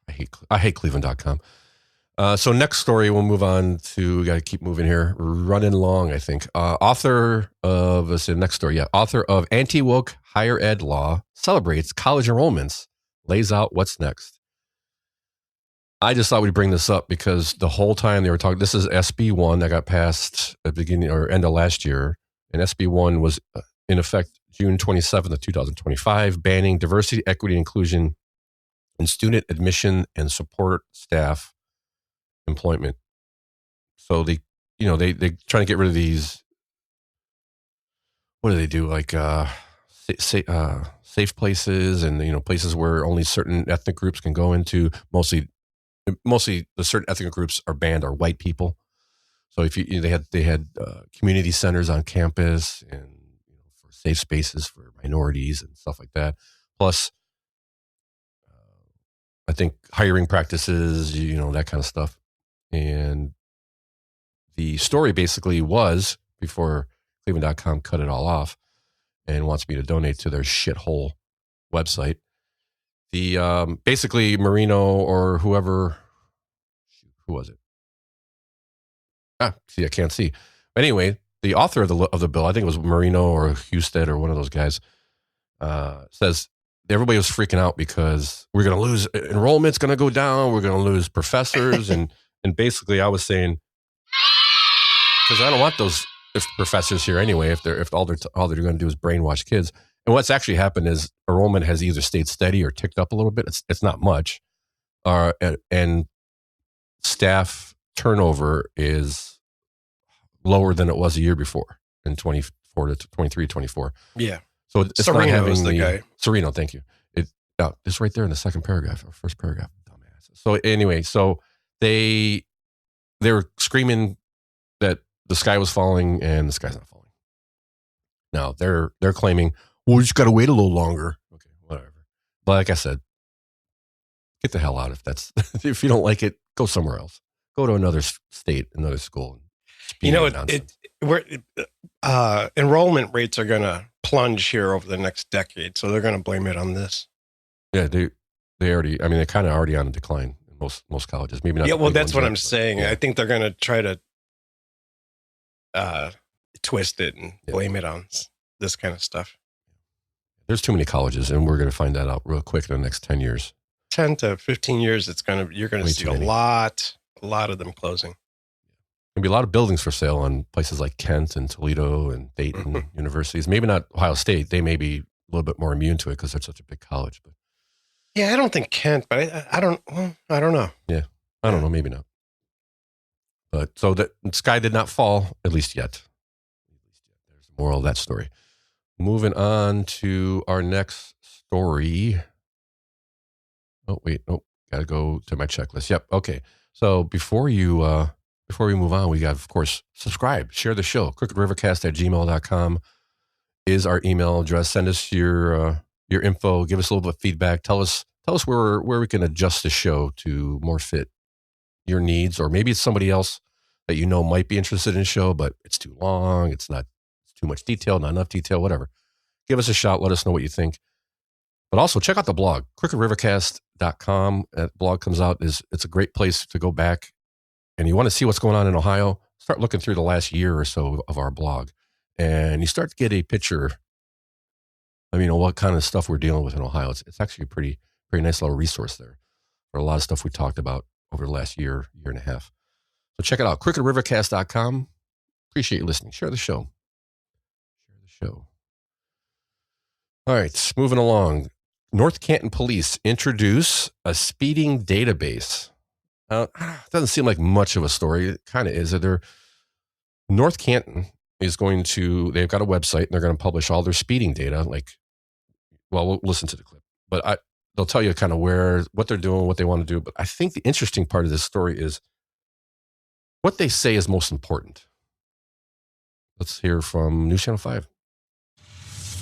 I hate Cleveland.com. So next story, we'll move on to, we got to keep moving here. Running long, I think. Author of Anti-Woke Higher Ed Law celebrates college enrollments, lays out what's next. I just thought we'd bring this up because the whole time they were talking, this is SB1 that got passed at the beginning or end of last year. And SB1 was in effect June 27th of 2025, banning diversity, equity, and inclusion in student admission and support staff employment. So they trying to get rid of these. What do they do? Safe places and places where only certain ethnic groups can go into. Mostly the certain ethnic groups are banned are white people. So if they had community centers on campus and for safe spaces for minorities and stuff like that. Plus, I think hiring practices, that kind of stuff. And the story basically was, before Cleveland.com cut it all off and wants me to donate to their shithole website, the basically Marino or whoever, who was it? I can't see. But anyway, the author of the bill, I think it was Marino or Husted or one of those guys, says everybody was freaking out because we're going to lose, enrollment's going to go down, we're going to lose professors. and basically I was saying, because I don't want those professors here anyway, if all they're going to do is brainwash kids. And what's actually happened is enrollment has either stayed steady or ticked up a little bit. It's not much. And staff turnover is lower than it was a year before in 24 to 23, 24. Yeah. So it's Serino not having the guy. Serino, thank you. It's right there in the second paragraph, or first paragraph. Dumbass. So anyway, they were screaming that the sky was falling, and the sky's not falling. Now they're claiming, well, we just got to wait a little longer. Okay, whatever. But like I said, get the hell out if you don't like it, go somewhere else. Go to another state, another school. Enrollment rates are going to plunge here over the next decade, so they're going to blame it on this. Yeah, they already. I mean, they're kind of already on a decline in most colleges. Maybe not. Yeah, well, that's what I'm saying. Yeah. I think they're going to try to twist it and blame it on this kind of stuff. There's too many colleges, and we're going to find that out real quick in the next 10 years. 10 to 15 years, you're going to see a lot of them closing. There'll be a lot of buildings for sale on places like Kent and Toledo and Dayton universities. Maybe not Ohio State. They may be little bit more immune to it because they're such a big college. But yeah, I don't think Kent, but I don't know. Yeah, I don't know, maybe not. But so the sky did not fall, at least yet. There's the moral of that story. Moving on to our next story. Oh, wait. Oh, got to go to my checklist. Yep. Okay. So before we move on, we got, of course, subscribe, share the show. crookedrivercast@gmail.com is our email address. Send us your info. Give us a little bit of feedback. Tell us where we can adjust the show to more fit your needs, or maybe it's somebody else that you know might be interested in the show, but it's too long. It's too much detail, not enough detail, whatever. Give us a shot. Let us know what you think. But also check out the blog, crookedrivercast.com. That blog comes out. It's a great place to go back. And you want to see what's going on in Ohio, start looking through the last year or so of our blog. And you start to get a picture of, what kind of stuff we're dealing with in Ohio. It's actually a pretty nice little resource there for a lot of stuff we talked about over the last year and a half. So check it out, crookedrivercast.com. Appreciate you listening. Share the show. All right, moving along. North Canton Police introduce a speeding database. It doesn't seem like much of a story. It kind of is. North Canton is they've got a website and they're going to publish all their speeding data. We'll listen to the clip, but they'll tell you kind of what they're doing, what they want to do. But I think the interesting part of this story is what they say is most important. Let's hear from News Channel 5.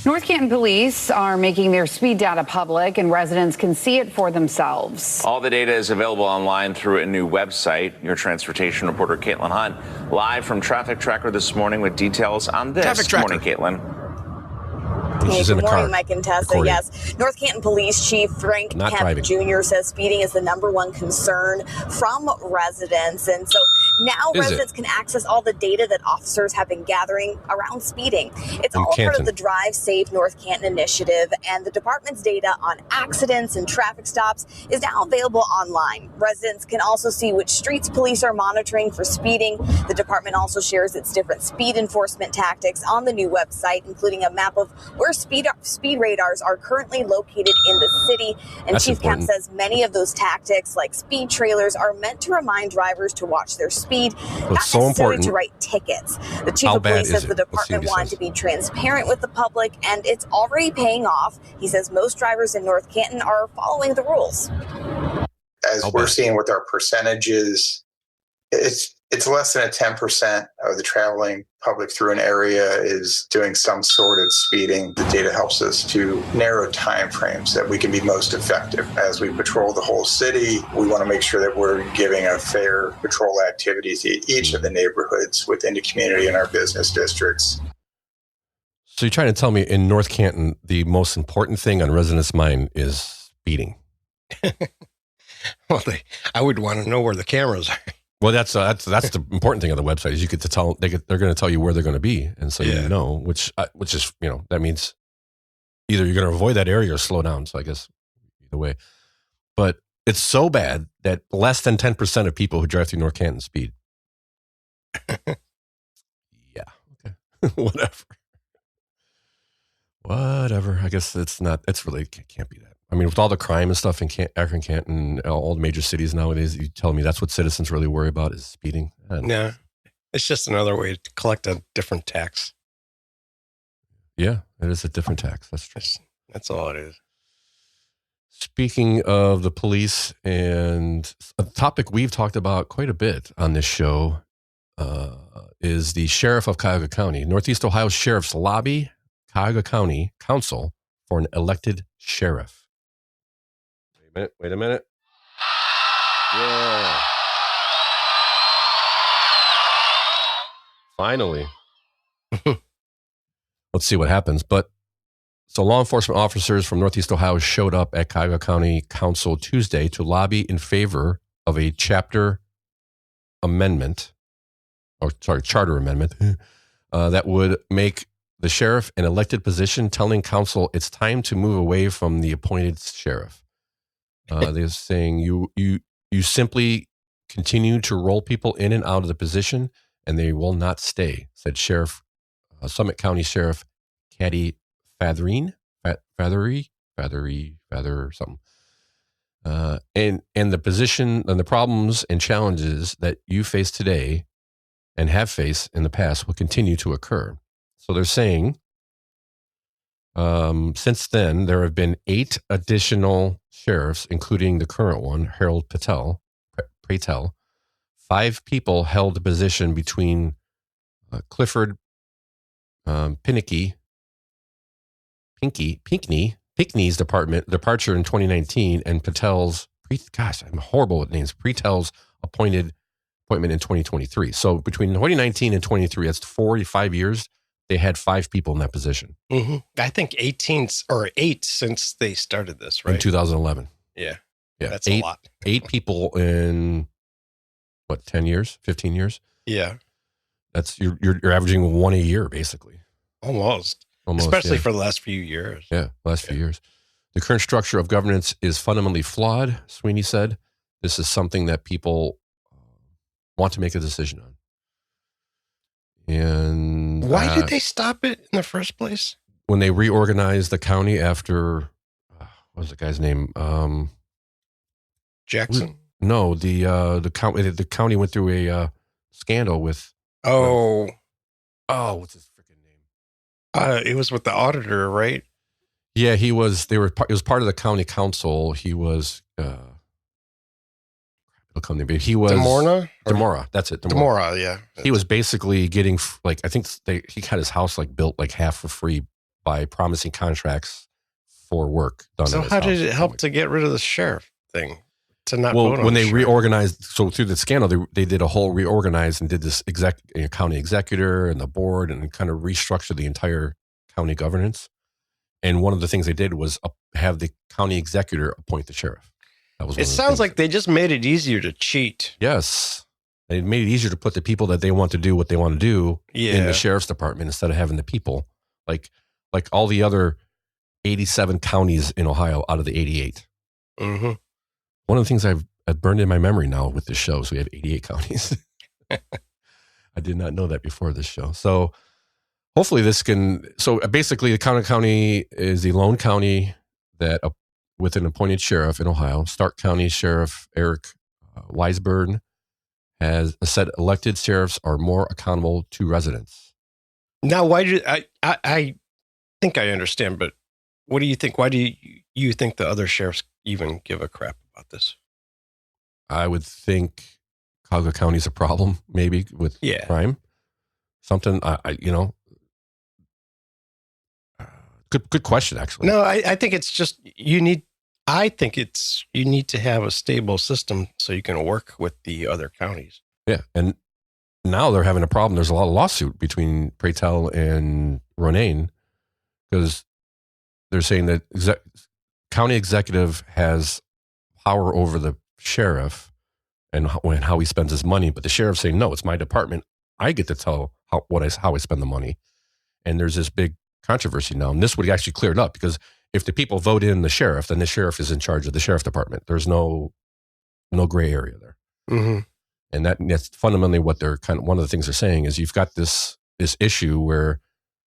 North Canton Police are making their speed data public, and residents can see it for themselves. All the data is available online through a new website. Your transportation reporter, Caitlin Hunt, live from Traffic Tracker this morning with details on this. Traffic Tracker. Good morning, Caitlin. Hey, good morning, Mike and Tessa. Yes, North Canton Police Chief Frank Kemp Jr. says speeding is the #1 concern from residents. And so now residents can access all the data that officers have been gathering around speeding. It's all part of the Drive Safe North Canton initiative, and the department's data on accidents and traffic stops is now available online. Residents can also see which streets police are monitoring for speeding. The department also shares its different speed enforcement tactics on the new website, including a map of where speed radars are currently located in the city. And Chief Kemp says many of those tactics, like speed trailers, are meant to remind drivers to watch their speed, not necessarily to write tickets. The chief of police says the department wanted to be transparent with the public, and it's already paying off. He says most drivers in North Canton are following the rules. As we're seeing with our percentages, it's less than 10% of the traveling public through an area is doing some sort of speeding. The data helps us to narrow time frames that we can be most effective. As we patrol the whole city, we want to make sure that we're giving a fair patrol activity to each of the neighborhoods within the community and our business districts. So you're trying to tell me in North Canton, the most important thing on residents' mind is speeding? Well, I would want to know where the cameras are. Well, that's the important thing of the website is you get to tell they're going to tell you where they're going to be, and so you know which is that means either you're going to avoid that area or slow down. So I guess either way, but it's so bad that less than 10% of people who drive through North Canton speed. Yeah, okay, whatever. I guess it's not. It's really can't be that. I mean, with all the crime and stuff in Akron, Canton, all the major cities nowadays, you tell me that's what citizens really worry about is speeding? No, it's just another way to collect a different tax. Yeah, it is a different tax. That's true. That's all it is. Speaking of the police, and a topic we've talked about quite a bit on this show is the sheriff of Cuyahoga County. Northeast Ohio Sheriff's lobby Cuyahoga County Council for an elected sheriff. Wait a minute. Yeah. Finally. Let's see what happens. But so law enforcement officers from Northeast Ohio showed up at Cuyahoga County Council Tuesday to lobby in favor of a charter amendment that would make the sheriff an elected position, telling council it's time to move away from the appointed sheriff. They're saying you simply continue to roll people in and out of the position, and they will not stay, said Summit County Sheriff Caddy Fatherine. feather something. And the position and the problems and challenges that you face today and have faced in the past will continue to occur. So they're saying, since then, there have been 8 additional sheriffs, including the current one, Harold Patel. 5 people held the position between Clifford Pinckney's departure in 2019 and Patel's, I'm horrible with names, appointment in 2023. So between 2019 and 23, that's 45 years. They had 5 people in that position. Mm-hmm. I think 8 since they started this, right? In 2011. Yeah. Yeah. That's a lot. 8 people in 10 years, 15 years? Yeah. That's you're averaging 1 a year, basically. Almost, especially for the last few years. Yeah, last few years. The current structure of governance is fundamentally flawed, Sweeney said. This is something that people want to make a decision on. And why did they stop it in the first place? When they reorganized the county after, what was the guy's name? Jackson? No, the county went through a scandal with. What's his freaking name? It was with the auditor, right? Yeah, he was. It was part of the county council. He was. He was Demora. That's it. Demora, yeah. He was basically getting I think he got his house built half for free by promising contracts for work done. So how did it help to get rid of the sheriff thing? To not vote on when they reorganized, so through the scandal, they did a whole reorganize and did this county executor and the board and kind of restructured the entire county governance. And one of the things they did was have the county executor appoint the sheriff. That was. It sounds like they just made it easier to cheat. Yes, they made it easier to put the people that they want to do what they want to do in the sheriff's department instead of having the people like all the other 87 counties in Ohio out of the 88. Mm-hmm. One of the things I've burned in my memory now with this show is we have 88 counties. I did not know that before this show. So hopefully so basically the county is the lone county that with an appointed sheriff in Ohio. Stark County Sheriff Eric Weisburn has said elected sheriffs are more accountable to residents. Now, why do I think I understand, but what do you think? Why do you think the other sheriffs even give a crap about this? I would think Cuyahoga County is a problem, maybe with crime. Something good question, actually. No, I think it's just you need to have a stable system so you can work with the other counties. Yeah, and now they're having a problem. There's a lot of lawsuit between Pratel and Ronayne because they're saying that county executive has power over the sheriff and how he spends his money, but the sheriff's saying, no, it's my department. I get to tell how I spend the money. And there's this big controversy now. And this would actually clear it up because if the people vote in the sheriff, then the sheriff is in charge of the sheriff department. There's no gray area there. Mm-hmm. And that's fundamentally what they're one of the things they're saying is you've got this issue where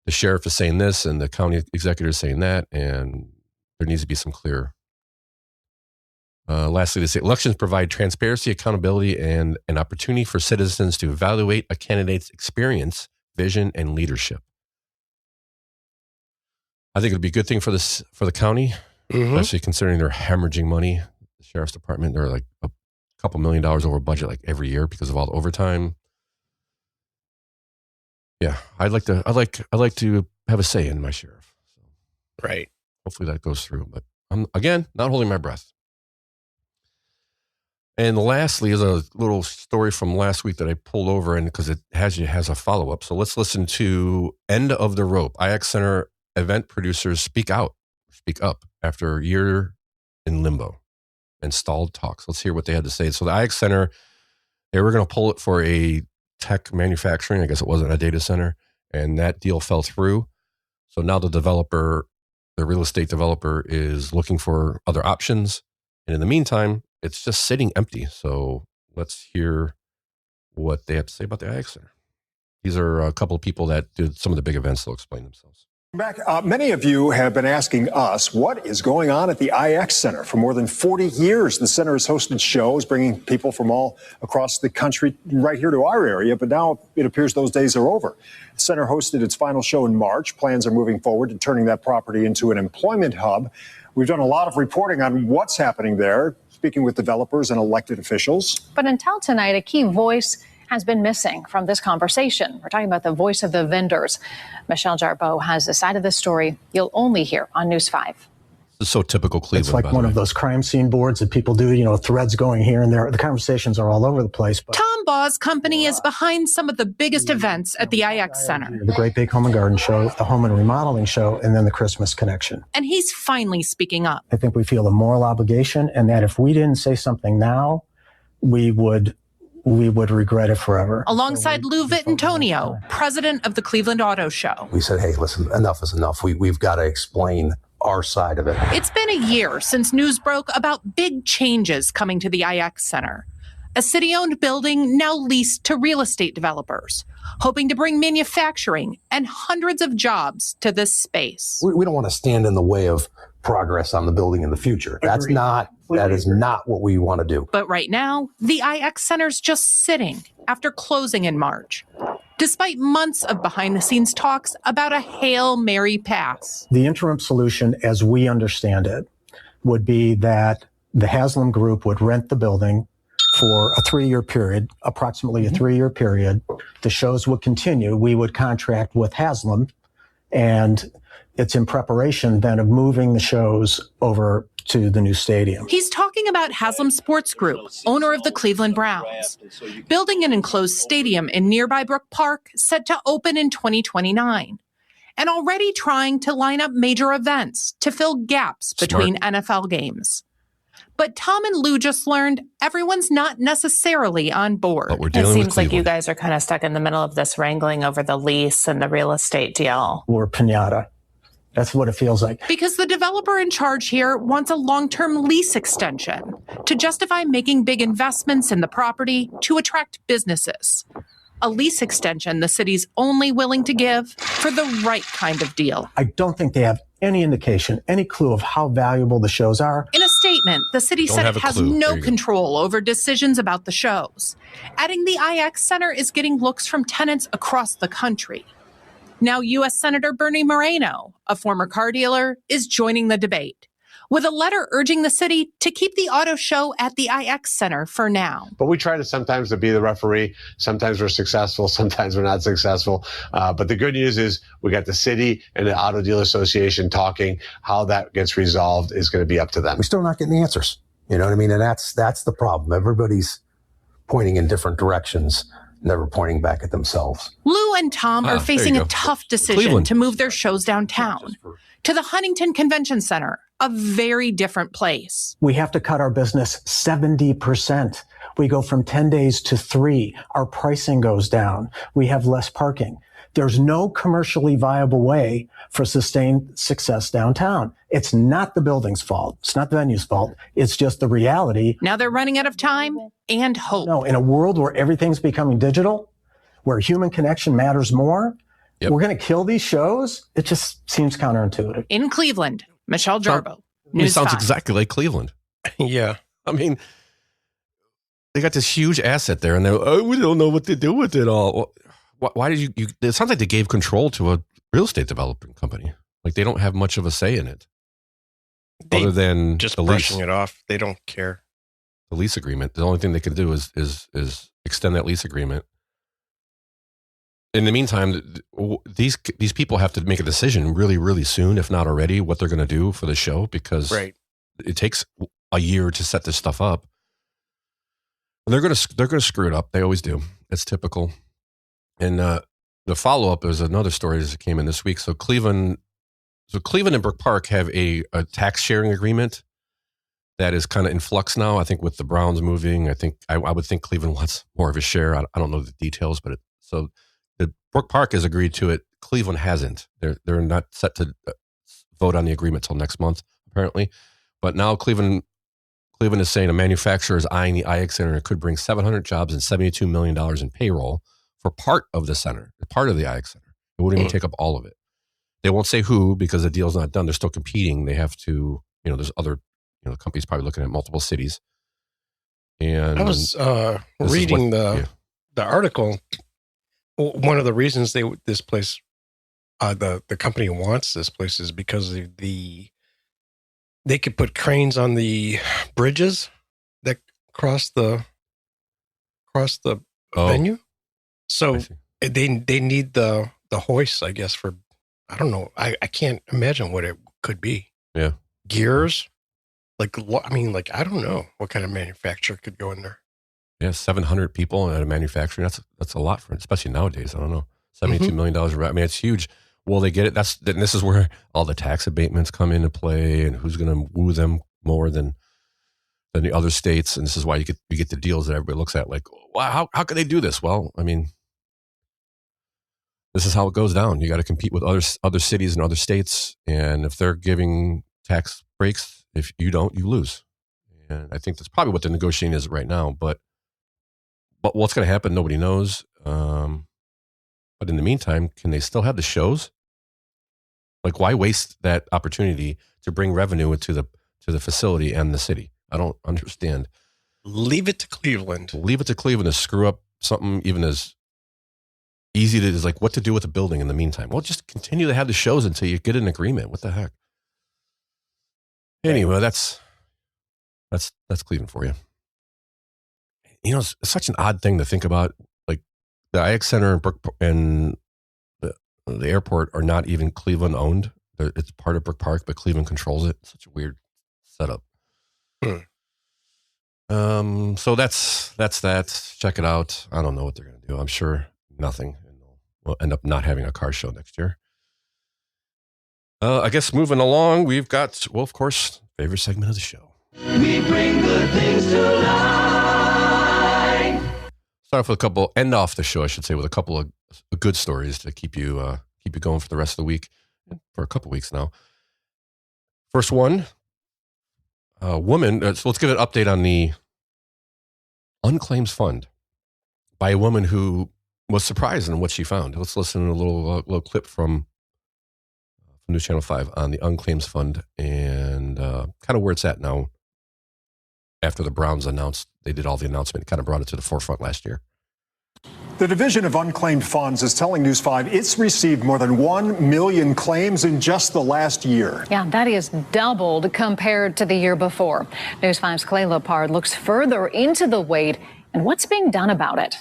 the sheriff is saying this and the county executive is saying that, and there needs to be some clear. Lastly, they say elections provide transparency, accountability, and an opportunity for citizens to evaluate a candidate's experience, vision, and leadership. I think it'd be a good thing for the county, especially considering they're hemorrhaging money. The sheriff's department, they're like a couple $1 million over budget every year because of all the overtime. Yeah, I'd like to have a say in my sheriff. So, right. Hopefully that goes through. But I'm again not holding my breath. And lastly is a little story from last week that I pulled over and because it has a follow-up. So let's listen to End of the Rope. IX Center event producers speak up after a year in limbo and stalled talks. Let's hear what they had to say. So the IX Center, they were going to pull it for a tech manufacturing. I guess it wasn't a data center. And that deal fell through. So now the real estate developer is looking for other options. And in the meantime, it's just sitting empty. So let's hear what they have to say about the IX Center. These are a couple of people that did some of the big events. They'll explain themselves. Back, many of you have been asking us what is going on at the IX Center. For more than 40 years, the center has hosted shows, bringing people from all across the country right here to our area. But now it appears those days are over. The center hosted its final show in March. Plans are moving forward to turning that property into an employment hub. We've done a lot of reporting on what's happening there, speaking with developers and elected officials. But until tonight, a key voice has been missing from this conversation. We're talking about the voice of the vendors. Michelle Jarboe has a side of the story you'll only hear on News 5. This is so typical Cleveland. It's like one of those crime scene boards that people do, threads going here and there. The conversations are all over the place. But Tom Baugh's company is behind some of the biggest events at the IX Center. The Great Big Home and Garden Show, the Home and Remodeling Show, and then the Christmas Connection. And he's finally speaking up. I think we feel a moral obligation, and that if we didn't say something now, we would regret it forever. Alongside Lou Vittantonio, president of the Cleveland Auto Show. We said, hey, listen, enough is enough. We've got to explain our side of it. It's been a year since news broke about big changes coming to the IX Center, a city-owned building now leased to real estate developers, hoping to bring manufacturing and hundreds of jobs to this space. We don't want to stand in the way of progress on the building in the future. That is not what we want to do. But right now, the IX Center's just sitting after closing in March, despite months of behind-the-scenes talks about a Hail Mary pass. The interim solution, as we understand it, would be that the Haslam Group would rent the building for a 3-year period, approximately a 3-year period. The shows would continue. We would contract with Haslam, and it's in preparation then of moving the shows over to the new stadium. He's talking about Haslam Sports Group, owner of the Cleveland Browns, building an enclosed stadium in nearby Brook Park set to open in 2029, and already trying to line up major events to fill gaps between NFL games. But Tom and Lou just learned everyone's not necessarily on board. It seems like you guys are kind of stuck in the middle of this wrangling over the lease and the real estate deal. We're piñata. That's what it feels like. Because the developer in charge here wants a long-term lease extension to justify making big investments in the property to attract businesses. A lease extension the city's only willing to give for the right kind of deal. I don't think they have any indication, any clue of how valuable the shows are. In a statement, the city said it has no control over decisions about the shows, adding the IX Center is getting looks from tenants across the country. Now, U.S. Senator Bernie Moreno, a former car dealer, is joining the debate with a letter urging the city to keep the auto show at the IX Center for now. But we try to sometimes to be the referee. Sometimes we're successful, sometimes we're not successful. But the good news is we got the city and the Auto Dealer Association talking. How that gets resolved is going to be up to them. We're still not getting the answers. You know what I mean? And that's the problem. Everybody's pointing in different directions, never pointing back at themselves. Lou and Tom are facing a tough decision to move their shows downtown to the Huntington Convention Center, a very different place. We have to cut our business 70%. We go from 10 days to 3. Our pricing goes down. We have less parking. There's no commercially viable way for sustained success downtown. It's not the building's fault. It's not the venue's fault. It's just the reality. Now they're running out of time and hope. No, in a world where everything's becoming digital, where human connection matters more, we're going to kill these shows? It just seems counterintuitive. In Cleveland, Michelle Jarboe. It sounds exactly like Cleveland. Yeah. I mean, they got this huge asset there, and we don't know what to do with it all. Why did you? It sounds like they gave control to a real estate development company. Like they don't have much of a say in it, other than just the brushing lease. it off. They don't care. The lease agreement. The only thing they can do is extend that lease agreement. In the meantime, these people have to make a decision really, really soon, if not already, what they're going to do for the show, because it takes a year to set this stuff up. And they're going to screw it up. They always do. It's typical. And the follow up is another story that came in this week. So Cleveland and Brook Park have a tax sharing agreement that is kind of in flux now. I think with the Browns moving, I would think Cleveland wants more of a share. I don't know the details, but so the Brook Park has agreed to it. Cleveland hasn't. They're not set to vote on the agreement till next month, apparently. But now Cleveland is saying a manufacturer is eyeing the IX Center and it could bring 700 jobs and $72 million in payroll for part of the center, part of the IX Center. It wouldn't even take up all of it. They won't say who because the deal's not done. They're still competing. They have to, there's other, companies probably looking at multiple cities. And I was reading the article. One of the reasons this place, the company wants this place is because they could put cranes on the bridges that cross the venue. So they need the hoists, I guess, for, I don't know. I can't imagine what it could be. Yeah. Gears. I don't know what kind of manufacturer could go in there. Yeah. 700 people at a manufacturing. That's a lot for, especially nowadays. I don't know. $72 million. I mean, it's huge. Will they get it? This is where all the tax abatements come into play, and who's going to woo them more than the other states. And this is why you get the deals that everybody looks at like, wow, how can they do this? Well, I mean, this is how it goes down. You got to compete with other cities and other states. And if they're giving tax breaks, if you don't, you lose. And I think that's probably what the negotiating is right now. But what's going to happen, nobody knows. But in the meantime, can they still have the shows? Like, why waste that opportunity to bring revenue to the facility and the city? I don't understand. Leave it to Cleveland. Leave it to Cleveland to screw up something even as easy as like what to do with the building in the meantime. Well, just continue to have the shows until you get an agreement. What the heck? Anyway, that's Cleveland for you. It's such an odd thing to think about. Like the IX Center and the airport are not even Cleveland owned. It's part of Brook Park, but Cleveland controls it. Such a weird setup. So that's that. Check it out. I don't know what they're going to do. I'm sure nothing. And we'll end up not having a car show next year. I guess moving along, we've got, well, of course, favorite segment of the show. We bring good things to life. Start off with end off the show, I should say, with a couple of good stories to keep you going for the rest of the week, for a couple weeks now. First one, a woman. So let's give an update on the Unclaimed fund by a woman who was surprised in what she found. Let's listen to a little clip from News Channel 5 on the Unclaimed fund and kind of where it's at now. After the Browns announced, they did all the announcement, kind of brought it to the forefront last year. The Division of Unclaimed Funds is telling News 5 it's received more than 1 million claims in just the last year. Yeah, that is doubled compared to the year before. News 5's Clay Lepard looks further into the wait and what's being done about it.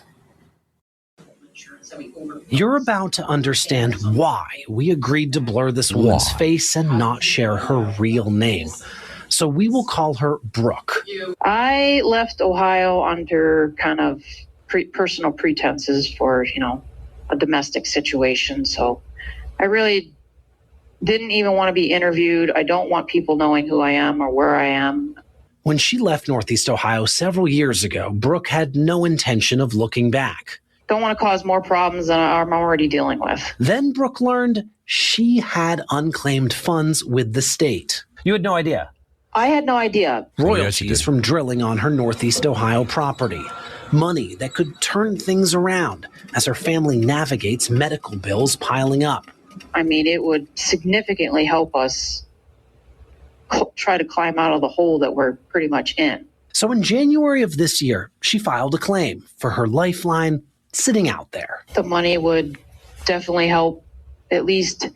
You're about to understand why we agreed to blur this woman's face and not share her real name. So we will call her Brooke. I left Ohio under kind of personal pretenses for, a domestic situation. So I really didn't even want to be interviewed. I don't want people knowing who I am or where I am. When she left Northeast Ohio several years ago, Brooke had no intention of looking back. Don't want to cause more problems than I'm already dealing with. Then Brooke learned she had unclaimed funds with the state. You had no idea? I had no idea. Royalties from drilling on her Northeast Ohio property. Money that could turn things around as her family navigates medical bills piling up. I mean, it would significantly help us try to climb out of the hole that we're pretty much in. So in January of this year, she filed a claim for her lifeline sitting out there. The money would definitely help, at least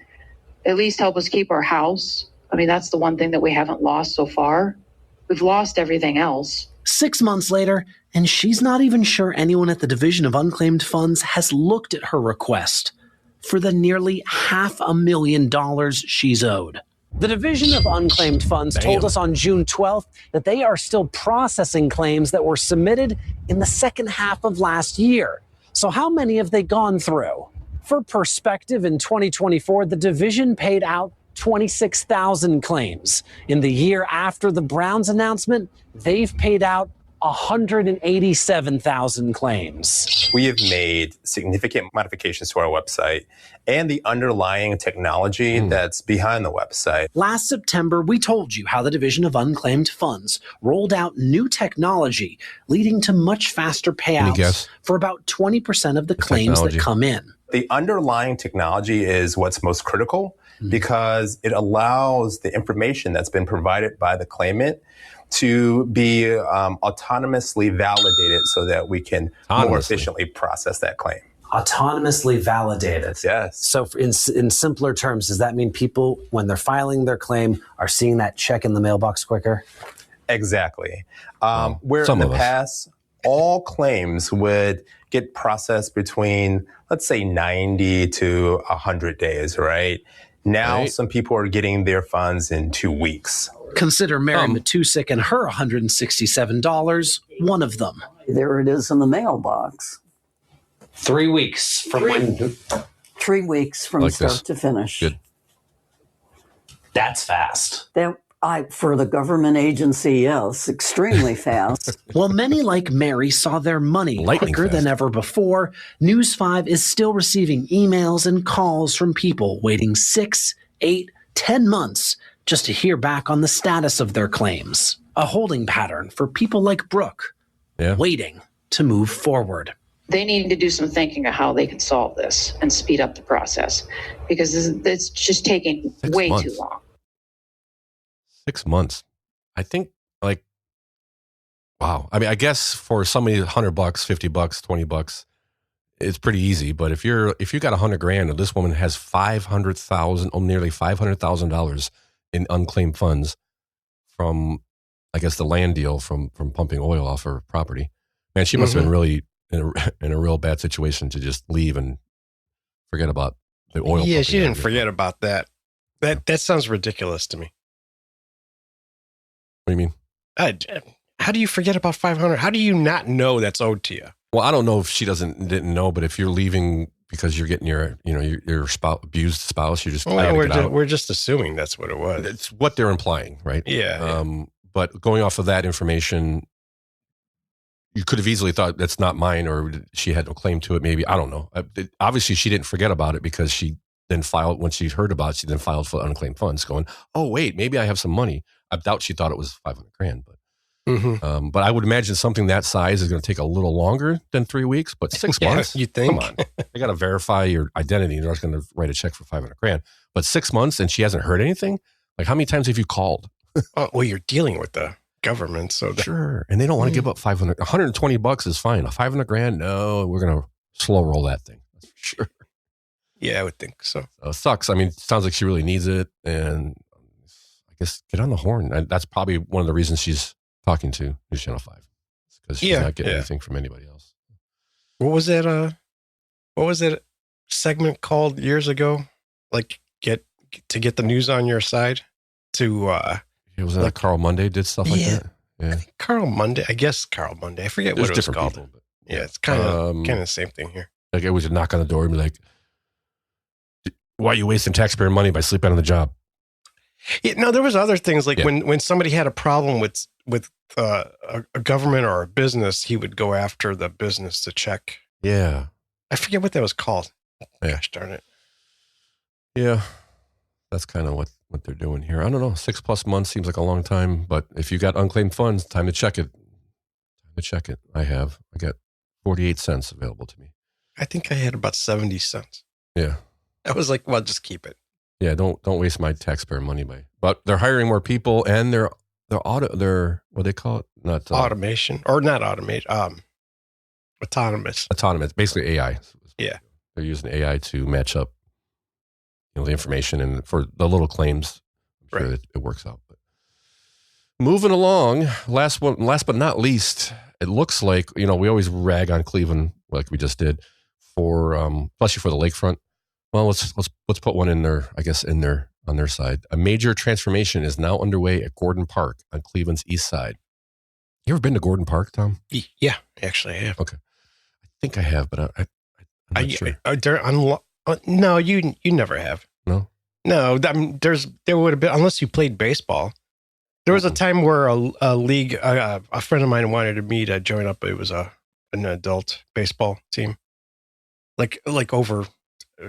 help us keep our house. I mean, that's the one thing that we haven't lost so far. We've lost everything else. 6 months later, and she's not even sure anyone at the Division of Unclaimed Funds has looked at her request for the nearly $500,000 she's owed. The Division of Unclaimed Funds told us on June 12th that they are still processing claims that were submitted in the second half of last year. So how many have they gone through? For perspective, in 2024, the division paid out 26,000 claims. In the year after the Browns announcement, they've paid out 187,000 claims. We have made significant modifications to our website and the underlying technology that's behind the website. Last September, we told you how the Division of Unclaimed Funds rolled out new technology, leading to much faster payouts for about 20% of the claims that come in. The underlying technology is what's most critical. because it allows the information that's been provided by the claimant to be autonomously validated so that we can more efficiently process that claim. Autonomously validated. Yes. So in simpler terms, does that mean people, when they're filing their claim, are seeing that check in the mailbox quicker? Exactly. Where in the past, all claims would get processed between, let's say, 90 to 100 days, right? Now, some people are getting their funds in 2 weeks. Consider Mary Matusik and her $167, one of them. There it is in the mailbox. 3 weeks from when? 3 weeks from start to finish. Good. That's fast. For the government agency, yes, extremely fast. While many like Mary saw their money quicker than ever before, News 5 is still receiving emails and calls from people waiting 6, 8, 10 months just to hear back on the status of their claims. A holding pattern for people like Brooke, waiting to move forward. They need to do some thinking of how they can solve this and speed up the process, because it's just taking way too long. 6 months. I think, like, wow. I mean, I guess for somebody, $100, $50, $20, it's pretty easy. But if you got $100,000 and this woman has $500,000, nearly $500,000 in unclaimed funds from, I guess, the land deal from pumping oil off her property, man, she must have been really in a real bad situation to just leave and forget about the oil. Yeah, she didn't forget about that. That sounds ridiculous to me. What do you mean? How do you forget about 500? How do you not know that's owed to you? Well, I don't know if she didn't know, but if you're leaving because you're getting your abused spouse, you're just we're just assuming that's what it was. It's what they're implying, right? Yeah. But going off of that information, you could have easily thought that's not mine, or she had no claim to it. Maybe, I don't know. Obviously, she didn't forget about it because she then filed when she heard about it. She then filed for unclaimed funds, going, "Oh wait, maybe I have some money." I doubt she thought it was $500,000, but but I would imagine something that size is going to take a little longer than 3 weeks. But 6 months, you think? Come on, they got to verify your identity. They're not going to write a check for $500,000. But 6 months and she hasn't heard anything. Like, how many times have you called? Well, you're dealing with the government, so sure, and they don't want to give up $500. $120 is fine. $500,000, no, we're going to slow roll that thing. That's for sure. Yeah, I would think so. It sucks. I mean, it sounds like she really needs it, and I guess get on the horn. And that's probably one of the reasons she's talking to News Channel 5, because she's not getting anything from anybody else. What was that segment called years ago? Like, get the news on your side. It was like Carl Monday did stuff like that. Yeah, Carl Monday. I guess Carl Monday. I forget what it was called. People, but, yeah, it's kind of the same thing here. Like, it was a knock on the door and be like, "Why are you wasting taxpayer money by sleeping on the job?" Yeah, no, there was other things like when somebody had a problem with a government or a business, he would go after the business to check. Yeah, I forget what that was called. Gosh darn it. Yeah, that's kind of what they're doing here. I don't know. 6+ months seems like a long time, but if you got unclaimed funds, time to check it. I got 48 cents available to me. I think I had about 70 cents. Yeah. I was like, well, just keep it. Yeah, don't waste my taxpayer money but they're hiring more people, and they're what do they call it? Not automation, or not automation, autonomous. Autonomous, basically AI. Yeah. They're using AI to match up the information, and for the little claims, I'm sure it works out. But moving along, last but not least, it looks like, we always rag on Cleveland like we just did for especially for the lakefront. Well, let's put one in there, I guess, on their side. A major transformation is now underway at Gordan Park on Cleveland's east side. You ever been to Gordan Park, Tom? Yeah, actually I have. Okay. I think I have, but I'm not sure. No, you never have. No? No, I mean, there would have been, unless you played baseball. There was a time where a league, a friend of mine wanted me to join up. It was an adult baseball team, like over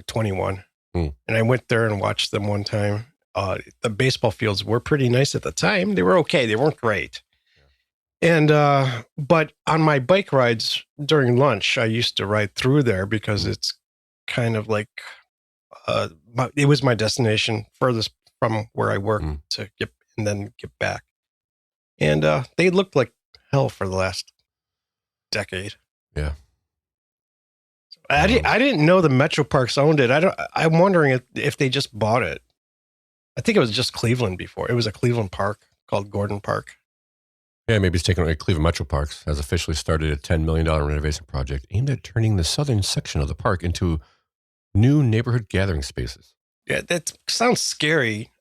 21. And I went there and watched them one time. The baseball fields were pretty nice at the time. They were okay. They weren't great. And, but on my bike rides during lunch, I used to ride through there because it's kind of like it was my destination furthest from where I work to get back. And they looked like hell for the last decade. Yeah. I didn't know the Metro Parks owned it. I'm wondering if they just bought it. I think it was just Cleveland before. It was a Cleveland park called Gordan Park. Yeah, maybe it's taken away. Cleveland Metro Parks has officially started a $10 million renovation project aimed at turning the southern section of the park into new neighborhood gathering spaces. Yeah, that sounds scary.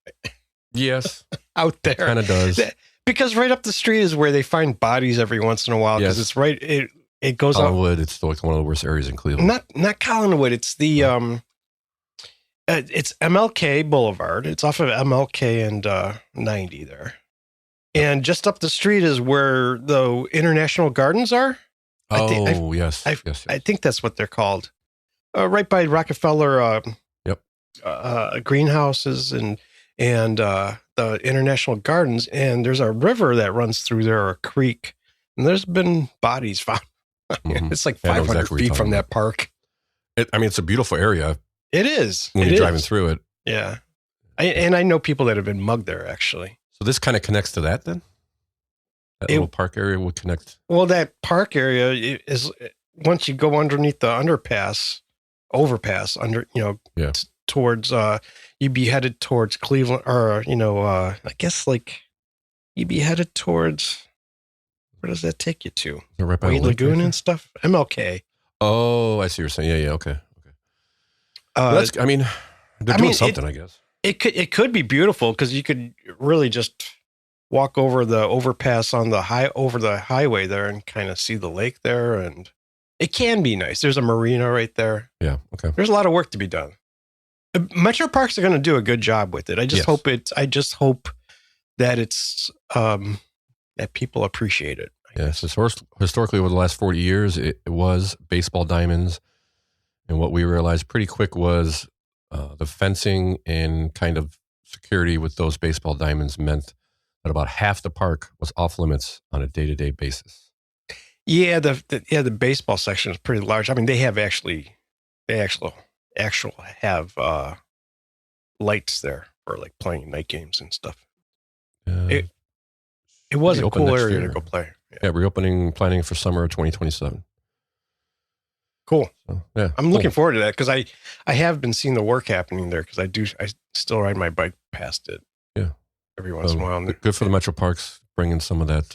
Yes. Out there. Kind of does. Because right up the street is where they find bodies every once in a while. Because it's right, it goes on. Collinwood, it's like one of the worst areas in Cleveland. Not Collinwood. It's the, it's MLK Boulevard. It's off of MLK and 90 there. And just up the street is where the International Gardens are. Yes. I think that's what they're called. Right by Rockefeller greenhouses and the International Gardens. And there's a river that runs through there, or a creek. And there's been bodies found. It's like 500 feet from that park. It's a beautiful area. It is. When you're driving through it. Yeah. I know people that have been mugged there, actually. So this kind of connects to that then? That little park area would connect? Well, that park area is, once you go underneath the overpass, towards, you'd be headed towards Cleveland, or, I guess like you'd be headed towards, where does that take you to? Right by Wade Lagoon and stuff? MLK. Oh, I see what you're saying. Yeah, okay. They're doing something, I guess. It could be beautiful because you could really just walk over the overpass on over the highway there and kind of see the lake there, and it can be nice. There's a marina right there. Yeah, okay. There's a lot of work to be done. Metro Parks are going to do a good job with it. I just hope that it's that people appreciate it. Yes, historically over the last 40 years, it was baseball diamonds, and what we realized pretty quick was the fencing and kind of security with those baseball diamonds meant that about half the park was off limits on a day-to-day basis. Yeah, the baseball section is pretty large. I mean, they actually have lights there for like playing night games and stuff. It was a cool area to go play. Yeah, reopening planning for summer of 2027. Cool. So, yeah, I'm looking forward to that because I have been seeing the work happening there because I still ride my bike past it. Yeah, every once in a while. Good for the Metro Parks, bringing some of that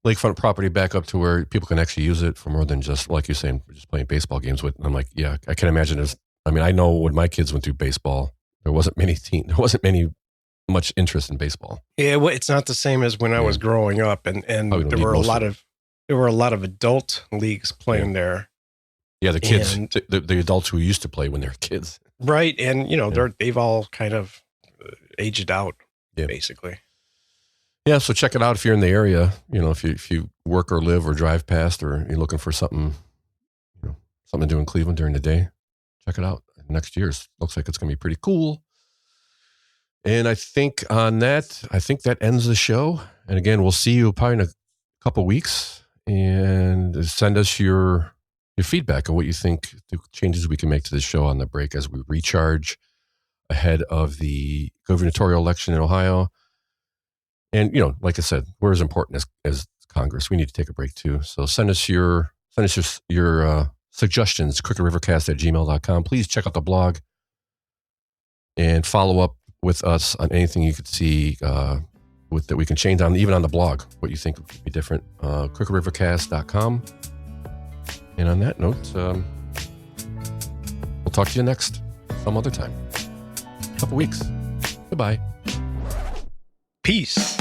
lakefront property back up to where people can actually use it for more than just, like you're saying, just playing baseball games with. And I'm like, yeah, I can imagine I know when my kids went through baseball, there wasn't much interest in baseball. Yeah, well, it's not the same as when I was growing up, and there were a lot of adult leagues playing there. Yeah, the kids, the adults who used to play when they were kids, right? And they've all kind of aged out, basically. Yeah, so check it out if you're in the area. If you work or live or drive past, or you're looking for something to do in Cleveland during the day, check it out. Next year looks like it's going to be pretty cool. And I think that ends the show. And again, we'll see you probably in a couple weeks, and send us your feedback on what you think the changes we can make to the show on the break as we recharge ahead of the gubernatorial election in Ohio. And, like I said, we're as important as Congress. We need to take a break too. So send us your suggestions, crookedrivercast@gmail.com. Please check out the blog and follow up with us on anything you could see that we can change on, even on the blog, what you think would be different. crookedrivercast.com. And on that note, we'll talk to you some other time. A couple weeks. Goodbye. Peace.